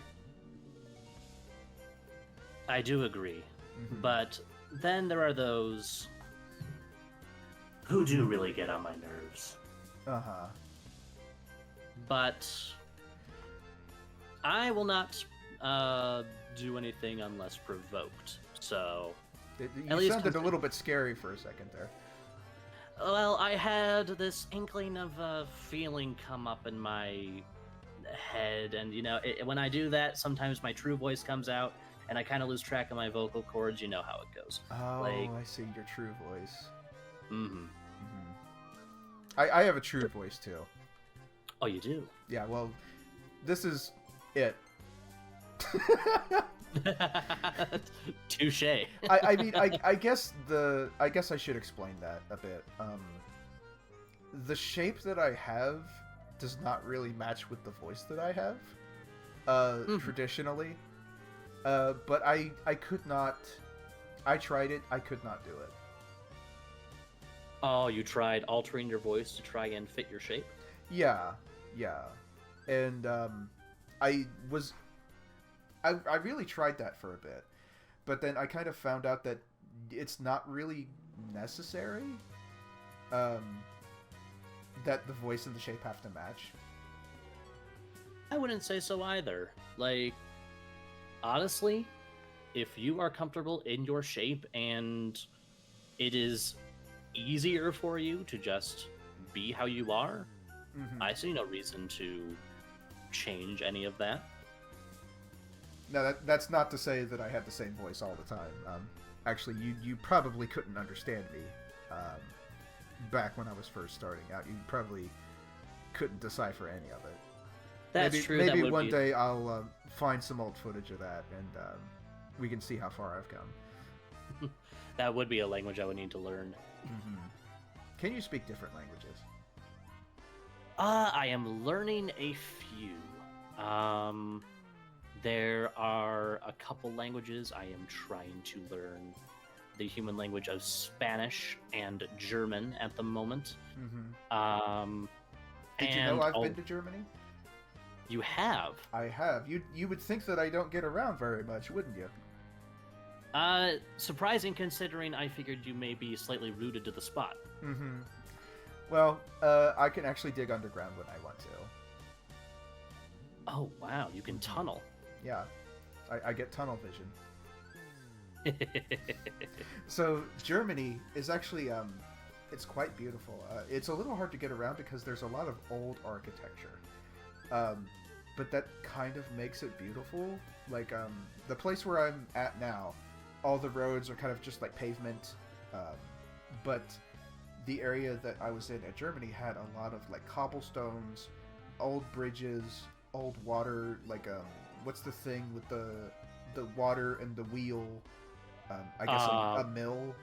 I do agree. Mm-hmm. But then there are those who do really get on my nerves. Uh-huh. But I will not do anything unless provoked. So you sounded a little bit scary for a second there. Well, I had this inkling of a feeling come up in my head, and when I do that, sometimes my true voice comes out, and I kind of lose track of my vocal cords. You know how it goes. Oh, I see, your true voice. Mm-hmm. I have a true voice too. Oh, you do? Yeah. Well, this is it. Touche. I mean, I guess I should explain that a bit. The shape that I have does not really match with the voice that I have, traditionally. But I could not. I tried it. I could not do it. Oh, you tried altering your voice to try and fit your shape? Yeah, and I really tried that for a bit, but then I kind of found out that it's not really necessary. That the voice and the shape have to match. I wouldn't say so either. Like, honestly, if you are comfortable in your shape and it is easier for you to just be how you are, I see no reason to change any of that. Now, that's not to say that I have the same voice all the time. Actually, you probably couldn't understand me back when I was first starting out. You probably couldn't decipher any of it. That's true. Maybe one day I'll find some old footage of that, and we can see how far I've come. That would be a language I would need to learn. Can you speak different languages? I am learning a few. There are a couple languages I am trying to learn. The human language of Spanish and German at the moment. Did you know I've been to Germany? You have? I have. You would think that I don't get around very much, wouldn't you? Surprising considering I figured you may be slightly rooted to the spot. Well, I can actually dig underground when I want to. Oh, wow. You can tunnel. Yeah. I get tunnel vision. So, Germany is actually, it's quite beautiful. It's a little hard to get around because there's a lot of old architecture. But that kind of makes it beautiful. Like, the place where I'm at now, all the roads are kind of just like pavement. But the area that I was in at Germany had a lot of like cobblestones, old bridges, old water, like, what's the thing with the water and the wheel? I guess a mill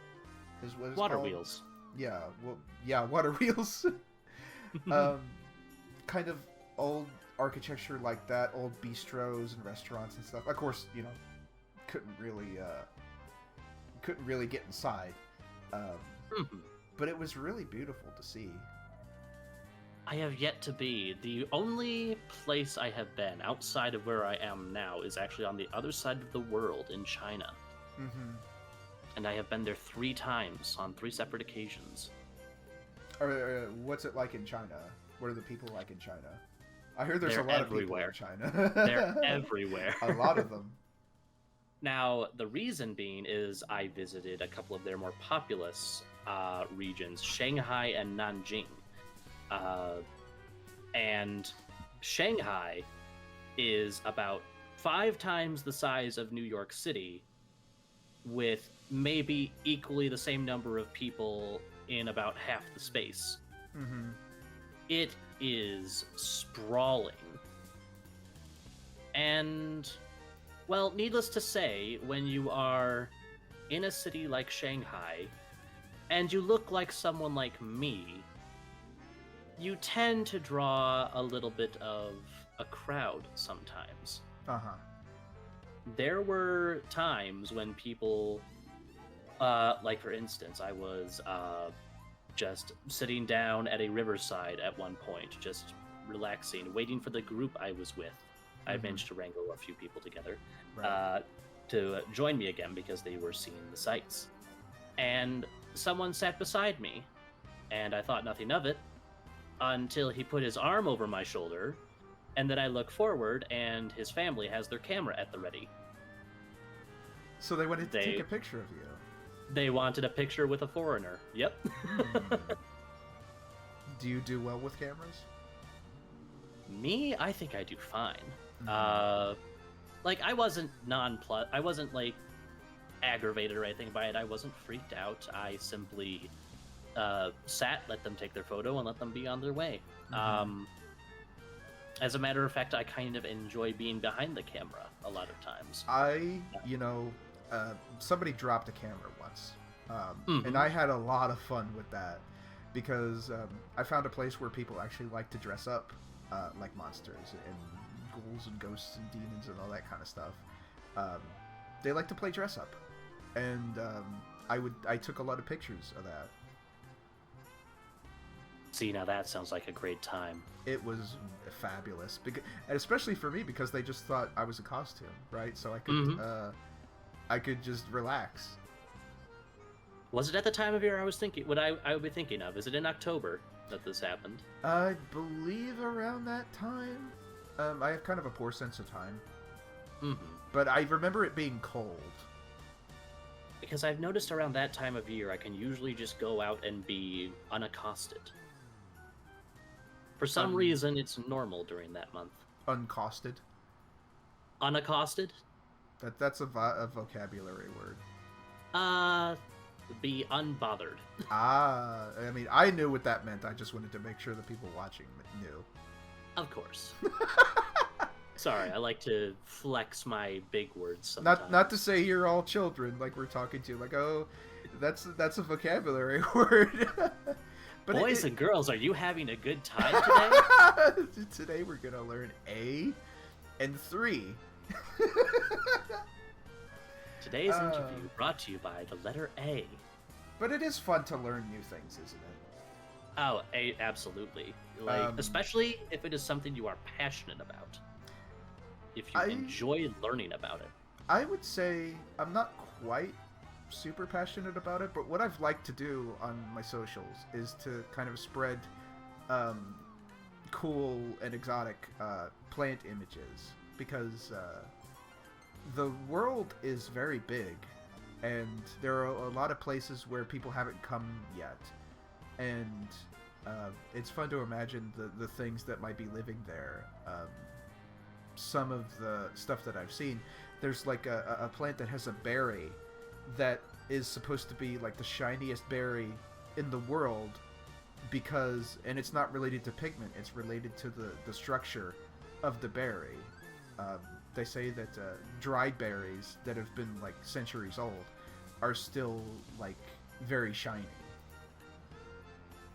is what it's water called. Wheels. Yeah, well, yeah, water wheels. Kind of old architecture like that, old bistros and restaurants and stuff. Of course, couldn't really get inside. Um, Mhm. but it was really beautiful to see. I have yet to be. The only place I have been outside of where I am now is actually on the other side of the world in China. Mm-hmm. And I have been there 3 times on 3 separate occasions. What's it like in China? What are the people like in China? I hear there's They're a lot everywhere. of people in China. They're everywhere. A lot of them. Now, the reason being is I visited a couple of their more populous regions, Shanghai and Nanjing. And Shanghai is about 5 times the size of New York City, with maybe equally the same number of people in about half the space. Mm-hmm. It is sprawling. And, well, needless to say, when you are in a city like Shanghai, and you look like someone like me, you tend to draw a little bit of a crowd sometimes. Uh-huh. There were times when people, like for instance, I was just sitting down at a riverside at one point, just relaxing, waiting for the group I was with. I managed to wrangle a few people together to join me again because they were seeing the sights. And someone sat beside me, and I thought nothing of it until he put his arm over my shoulder, and then I look forward, and his family has their camera at the ready. So they wanted to take a picture of you. They wanted a picture with a foreigner. Yep. Do you do well with cameras? Me, I think I do fine. Like, I wasn't nonplussed. I wasn't, like, aggravated or anything by it. I wasn't freaked out. I simply sat, let them take their photo, and let them be on their way. As a matter of fact, I kind of enjoy being behind the camera a lot of times. Somebody dropped a camera once, and I had a lot of fun with that because I found a place where people actually like to dress up like monsters and ghouls and ghosts and demons and all that kind of stuff. They like to play dress up, and I took a lot of pictures of that. See, now that sounds like a great time. It was fabulous, and especially for me because they just thought I was a costume, right? So I could just relax. Was it at the time of year I was thinking? What I would be thinking of? Is it in October that this happened? I believe around that time. I have kind of a poor sense of time, but I remember it being cold. Because I've noticed around that time of year, I can usually just go out and be unaccosted. For some reason, it's normal during that month. Uncosted? Unaccosted? That's a vocabulary word. Be unbothered. I mean, I knew what that meant. I just wanted to make sure the people watching knew. Of course. Sorry, I like to flex my big words sometimes. Not to say you're all children, like we're talking to, like, oh, that's a vocabulary word. But boys and girls, are you having a good time today? Today we're gonna learn A and 3. Today's interview brought to you by the letter A. But it is fun to learn new things, isn't it? Oh, absolutely. Like, especially if it is something you are passionate about. If you enjoy learning about it. I would say I'm not quite super passionate about it, but what I've liked to do on my socials is to kind of spread cool and exotic plant images, because the world is very big, and there are a lot of places where people haven't come yet, and it's fun to imagine the things that might be living there. Some of the stuff that I've seen, there's like a plant that has a berry that is supposed to be like the shiniest berry in the world, and it's not related to pigment, it's related to the structure of the berry. They say that dried berries that have been like centuries old are still like very shiny.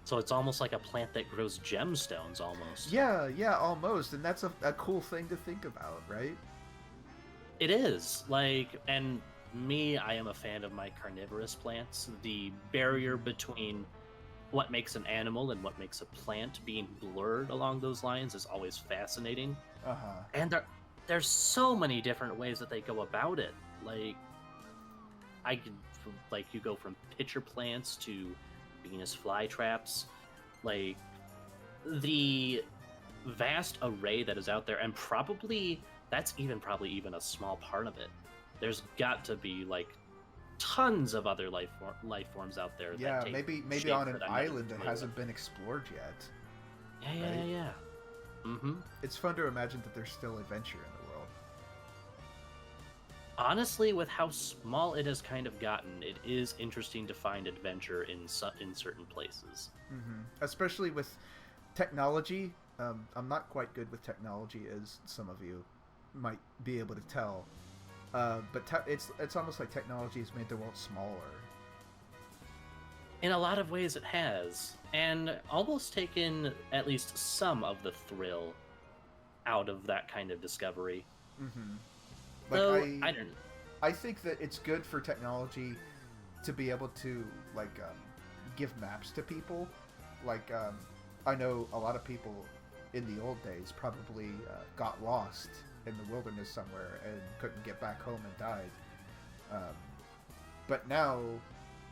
So it's almost like a plant that grows gemstones, almost. Yeah, almost. And that's a cool thing to think about, right? It is. Like, and Me, I am a fan of my carnivorous plants. The barrier between what makes an animal and what makes a plant being blurred along those lines is always fascinating. Uh-huh. And there's so many different ways that they go about it. Like I could, like you go from pitcher plants to Venus flytraps, like the vast array that is out there, and probably that's probably even a small part of it. There's got to be like tons of other life forms out there. Yeah, that take maybe shape on an that I'm not island that familiar hasn't with. been explored yet. Yeah. Mm-hmm. It's fun to imagine that there's still adventure in the world. Honestly, with how small it has kind of gotten, it is interesting to find adventure in certain places. Especially with technology. I'm not quite good with technology, as some of you might be able to tell. But it's almost like technology has made the world smaller. In a lot of ways, it has, and almost taken at least some of the thrill out of that kind of discovery. Like Though, I don't. I think that it's good for technology to be able to like give maps to people. Like I know a lot of people in the old days probably got lost in the wilderness somewhere and couldn't get back home and died. But now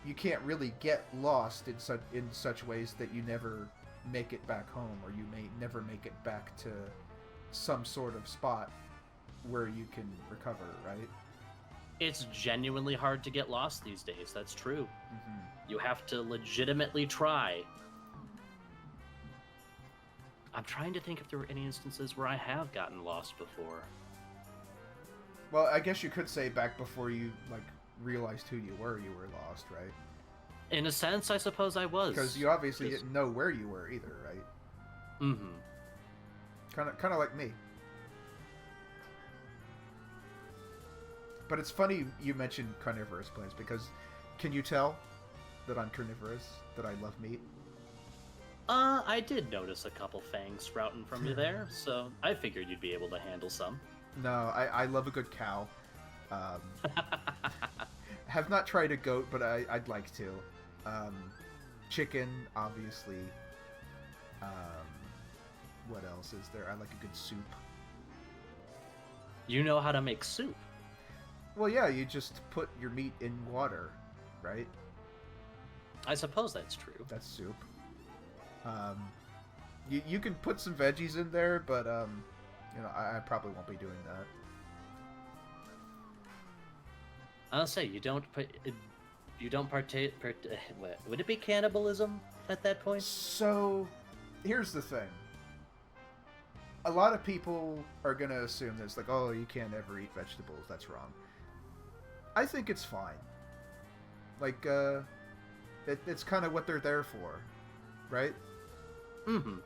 you can't really get lost in such ways that you never make it back home, or you may never make it back to some sort of spot where you can recover, right? It's genuinely hard to get lost these days. That's true. You have to legitimately try. I'm trying to think if there were any instances where I have gotten lost before. Well, I guess you could say back before you like realized who you were lost, right? In a sense, I suppose I was. Because you obviously didn't know where you were either, right? Mm-hmm. Kind of like me. But it's funny you mentioned carnivorous plants, because can you tell that I'm carnivorous, that I love meat? I did notice a couple fangs sprouting from you there, so I figured you'd be able to handle some. No, I love a good cow. Have not tried a goat, but I'd like to. Chicken, obviously. What else is there? I like a good soup. You know how to make soup. Well, yeah, you just put your meat in water, right? I suppose that's true. That's soup. You can put some veggies in there, but I probably won't be doing that. I'll say you don't partake. Would it be cannibalism at that point? So, here's the thing. A lot of people are gonna assume that it's like, oh, you can't ever eat vegetables. That's wrong. I think it's fine. Like, it's kind of what they're there for, right? Mm-hmm.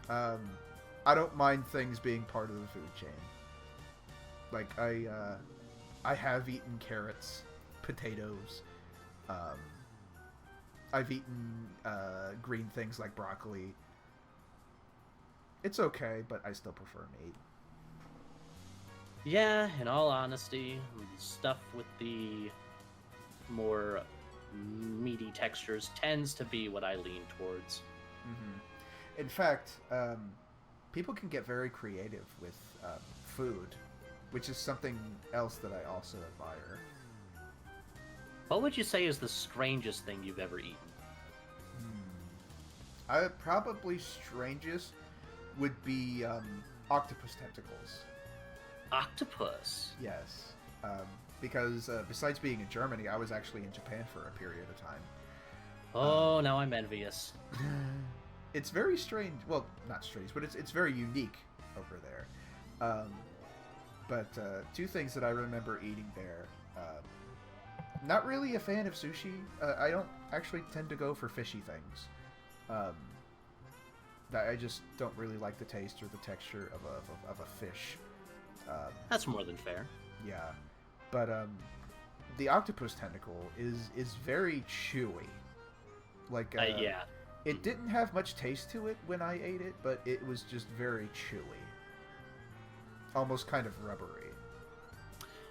I don't mind things being part of the food chain. Like, I have eaten carrots, potatoes. I've eaten green things like broccoli. It's okay, but I still prefer meat. Yeah, in all honesty, stuff with the more meaty textures tends to be what I lean towards. In fact, people can get very creative with food, which is something else that I also admire. What would you say is the strangest thing you've ever eaten? Probably strangest would be octopus tentacles. Octopus? Yes. Because besides being in Germany, I was actually in Japan for a period of time. Oh, now I'm envious. It's very strange. Well, not strange, but it's very unique over there. But two things that I remember eating there. Not really a fan of sushi. I don't actually tend to go for fishy things. I just don't really like the taste or the texture of a fish. That's more than fair. Yeah, but the octopus tentacle is very chewy. Like yeah. It didn't have much taste to it when I ate it, but it was just very chewy. Almost kind of rubbery.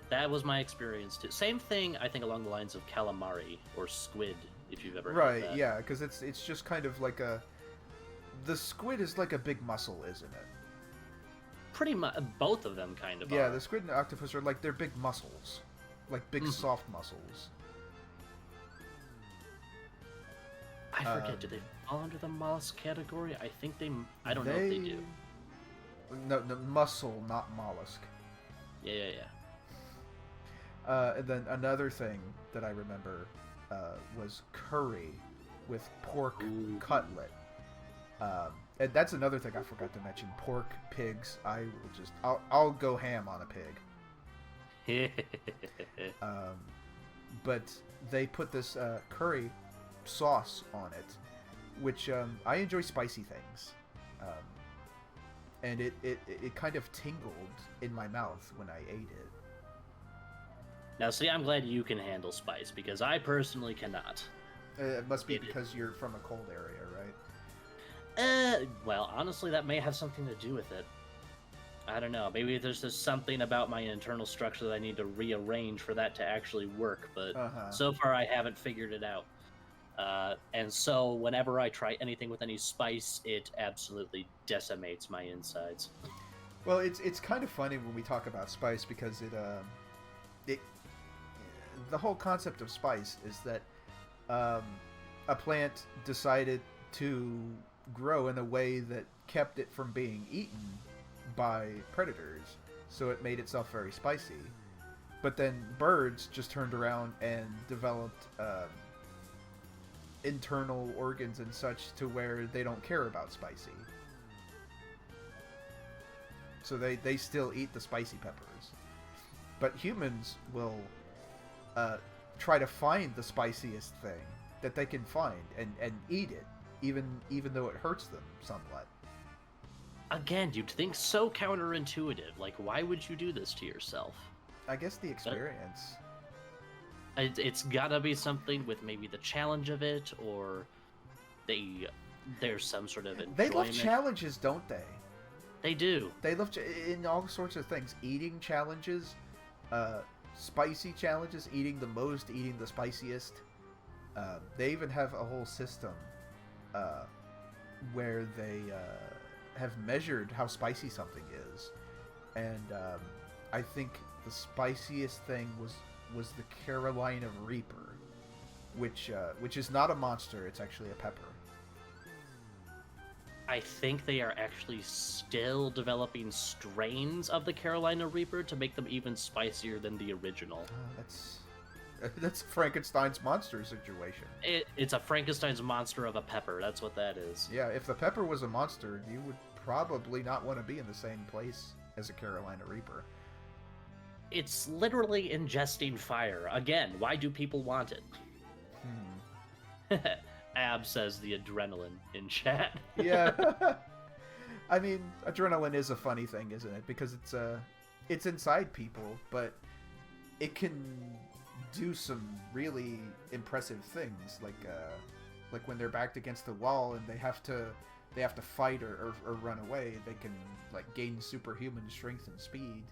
That was my experience too. Same thing, I think, along the lines of calamari or squid, if you've ever had that. Yeah, because it's just kind of like the squid is like a big mussel, isn't it? Pretty much, both of them kind of Yeah, are. the squid and the octopus are like they're big mussels, like big soft mussels. I forget, do they fall under the mollusk category? I think they... I don't know if they do. No, mussel, not mollusk. Yeah. And then another thing that I remember was curry with pork cutlet. And that's another thing I forgot to mention. Pork, pigs. I'll go ham on a pig. But they put this curry sauce on it, which I enjoy spicy things. And it kind of tingled in my mouth when I ate it. Now, see, I'm glad you can handle spice, because I personally cannot. It must be because you're from a cold area, right? Well, honestly, that may have something to do with it. I don't know. Maybe there's just something about my internal structure that I need to rearrange for that to actually work, but so far I haven't figured it out. And so whenever I try anything with any spice, it absolutely decimates my insides. Well, it's kind of funny when we talk about spice, because the whole concept of spice is that a plant decided to grow in a way that kept it from being eaten by predators, so it made itself very spicy. But then birds just turned around and developed internal organs and such to where they don't care about spicy. So they still eat the spicy peppers. But humans will try to find the spiciest thing that they can find and eat it, even though it hurts them somewhat. Again, you'd think so counterintuitive. Like, why would you do this to yourself? I guess the experience. It's gotta be something with maybe the challenge of it, or there's some sort of enjoyment. They love challenges, don't they? They do. They love in all sorts of things. Eating challenges, spicy challenges, eating the most, eating the spiciest. They even have a whole system where they have measured how spicy something is, and I think the spiciest thing was the Carolina Reaper, which is not a monster; it's actually a pepper. I think they are actually still developing strains of the Carolina Reaper to make them even spicier than the original. That's Frankenstein's monster situation. It's a Frankenstein's monster of a pepper. That's what that is. Yeah, if the pepper was a monster, you would probably not want to be in the same place as a Carolina Reaper. It's literally ingesting fire. Again, why do people want it? Ab says the adrenaline in chat. Yeah. I mean, adrenaline is a funny thing, isn't it? Because it's inside people, but it can do some really impressive things, like when they're backed against the wall and they have to fight or run away. They can like gain superhuman strength and speed.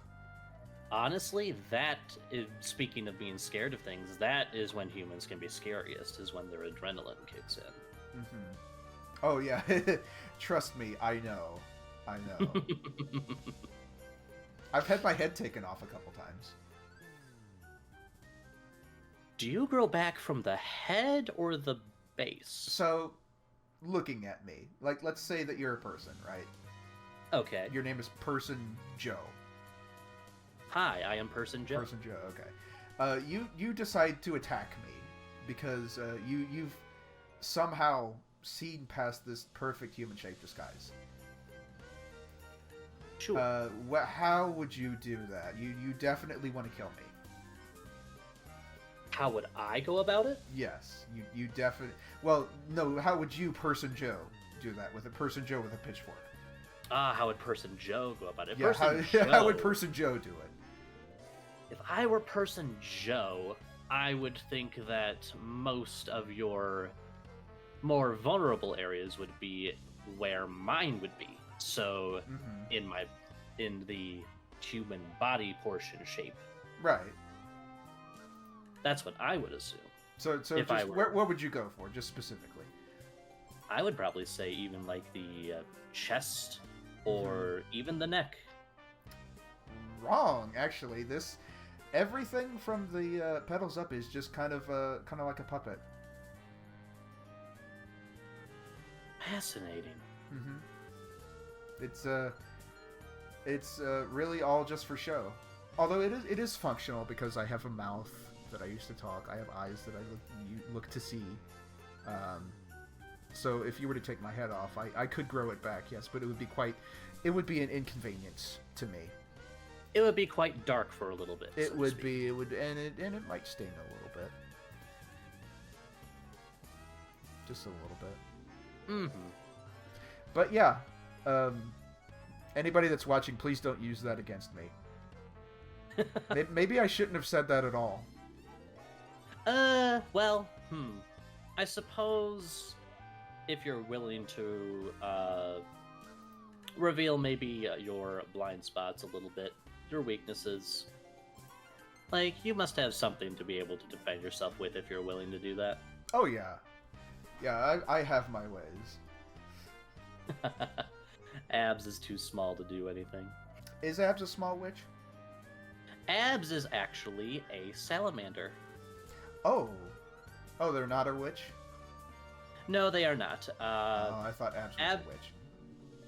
Honestly, that is, speaking of being scared of things, that is when humans can be scariest, is when their adrenaline kicks in. Mm-hmm. Oh yeah, trust me, I know. I've had my head taken off a couple times. Do you grow back from the head or the base? So, looking at me, like, let's say that you're a person, right? Okay. Your name is Person Joe. Hi, I am Person Joe. Person Joe, okay. You decide to attack me because you've somehow seen past this perfect human-shaped disguise. Sure. How would you do that? You definitely want to kill me. How would I go about it? Yes, you definitely... Well, no, how would you, Person Joe, do that with a Person Joe with a pitchfork? How would Person Joe go about it? Yeah, how would Person Joe do it? If I were Person Joe, I would think that most of your more vulnerable areas would be where mine would be. So, in the human body portion shape. Right. That's what I would assume. So If I just were- what would you go for, just specifically? I would probably say even like the chest or even the neck. Wrong, actually. Everything from the pedals up is just kind of like a puppet. Fascinating. Mm-hmm. It's really all just for show. Although it is functional because I have a mouth that I use to talk. I have eyes that I look to see. So if you were to take my head off, I could grow it back, yes, but it would be an inconvenience to me. It would be quite dark for a little bit. It so to would speak. be, and it might sting a little bit. Just a little bit. Mm-hmm. But yeah, anybody that's watching, please don't use that against me. Maybe I shouldn't have said that at all. Well, I suppose if you're willing to reveal maybe your blind spots a little bit, your weaknesses. Like, you must have something to be able to defend yourself with if you're willing to do that. Oh yeah. Yeah, I have my ways. Abs is too small to do anything. Is Abs a small witch? Abs is actually a salamander. Oh, they're not a witch? No, they are not. I thought Abs was a witch.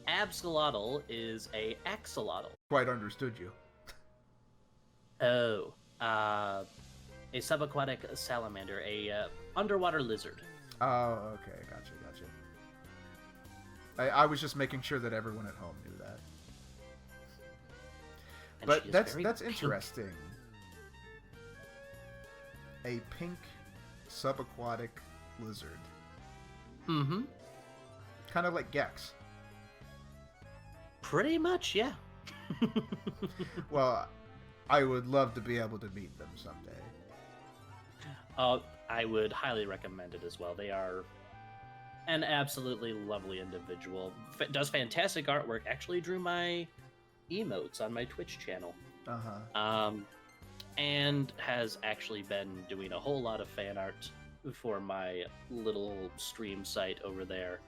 Absolotl is a axolotl. Quite understood you. Oh, a subaquatic salamander, a underwater lizard. Oh, okay, gotcha. I was just making sure that everyone at home knew that. And But she is that's very pink. interesting. A pink subaquatic lizard. Mm-hmm. Kind of like Gex. Pretty much, yeah. Well, I would love to be able to meet them someday. I would highly recommend it as well. They are an absolutely lovely individual. Does fantastic artwork. Actually drew my emotes on my Twitch channel. Uh-huh. And has actually been doing a whole lot of fan art for my little stream site over there,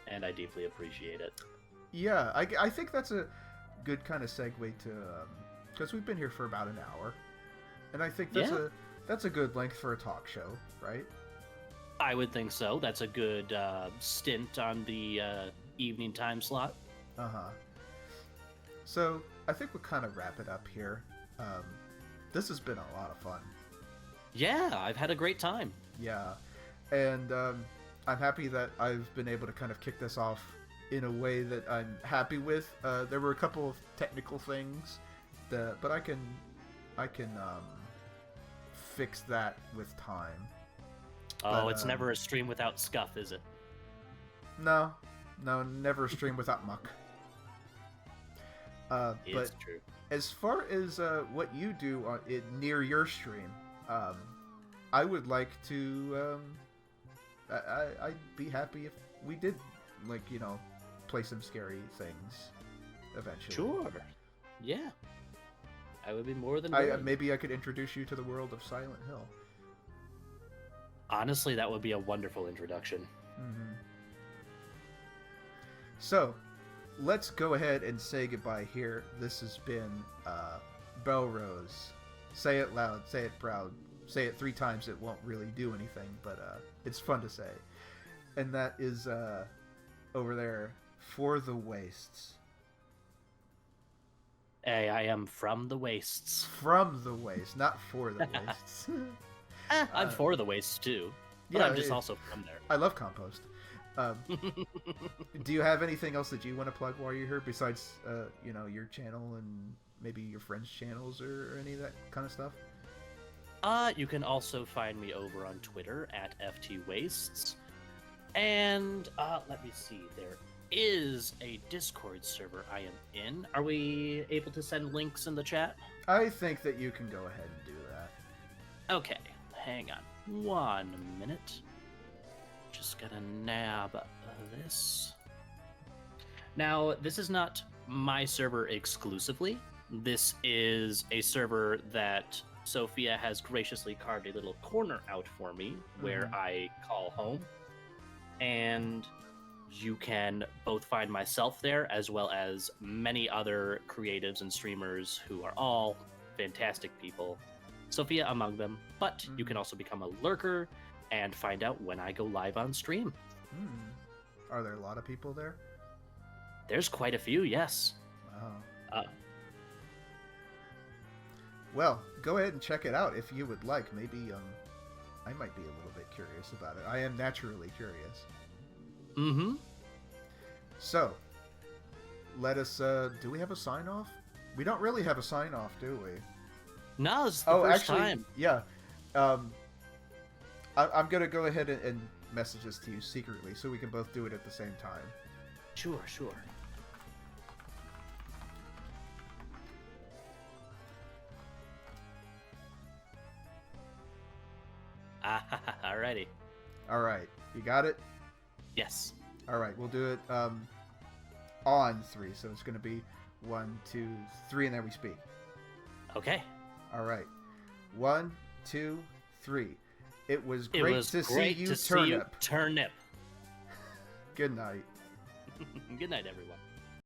and I deeply appreciate it. Yeah, I think that's a good kind of segue to, because we've been here for about an hour, and I think that's a good length for a talk show, right? I would think so. That's a good stint on the evening time slot. Uh-huh. So, I think we'll kind of wrap it up here. This has been a lot of fun. Yeah, I've had a great time. Yeah, and I'm happy that I've been able to kind of kick this off in a way that I'm happy with. There were a couple of technical things, but I can fix that with time. Oh, But, it's never a stream without scuff, is it? No, never a stream without muck. It's But true. as far as what you do near your stream, I would like to. I'd be happy if we did, play some scary things eventually. Sure. Yeah. I would be more than willing. Maybe I could introduce you to the world of Silent Hill. Honestly, that would be a wonderful introduction. Mm-hmm. So, let's go ahead and say goodbye here. This has been Belrose. Say it loud, say it proud, say it 3 times. It won't really do anything, but it's fun to say. And that is over there, For the Wastes. Hey, I am from the wastes. From the Wastes, not for the Wastes. I'm for the wastes too. But yeah, I'm just also from there. I love compost. Do you have anything else that you want to plug while you're here besides, your channel and maybe your friends' channels or any of that kind of stuff? You can also find me over on Twitter at ftwastes. And let me see, there is a Discord server I am in. Are we able to send links in the chat? I think that you can go ahead and do that. Okay, hang on 1 minute. Just gonna nab this. Now, this is not my server exclusively. This is a server that Sophia has graciously carved a little corner out for me where I call home. And you can both find myself there as well as many other creatives and streamers who are all fantastic people. Sophia among them. But you can also become a lurker and find out when I go live on stream. Are there a lot of people there? There's quite a few, yes. Wow. Well, go ahead and check it out if you would like. Maybe I might be a little bit curious about it. I am naturally curious. Mm-hmm. So, let us, do we have a sign-off? We don't really have a sign-off, do we? No, this is the first actually, time. Yeah. I'm going to go ahead and message this to you secretly so we can both do it at the same time. Sure. Alrighty. Alright. You got it? Yes. Alright, we'll do it on 3. So it's going to be 1, 2, 3, and then we speak. Okay. Alright. 1, 2, 3. It was great to see you, Turnip. Good night. Good night, everyone.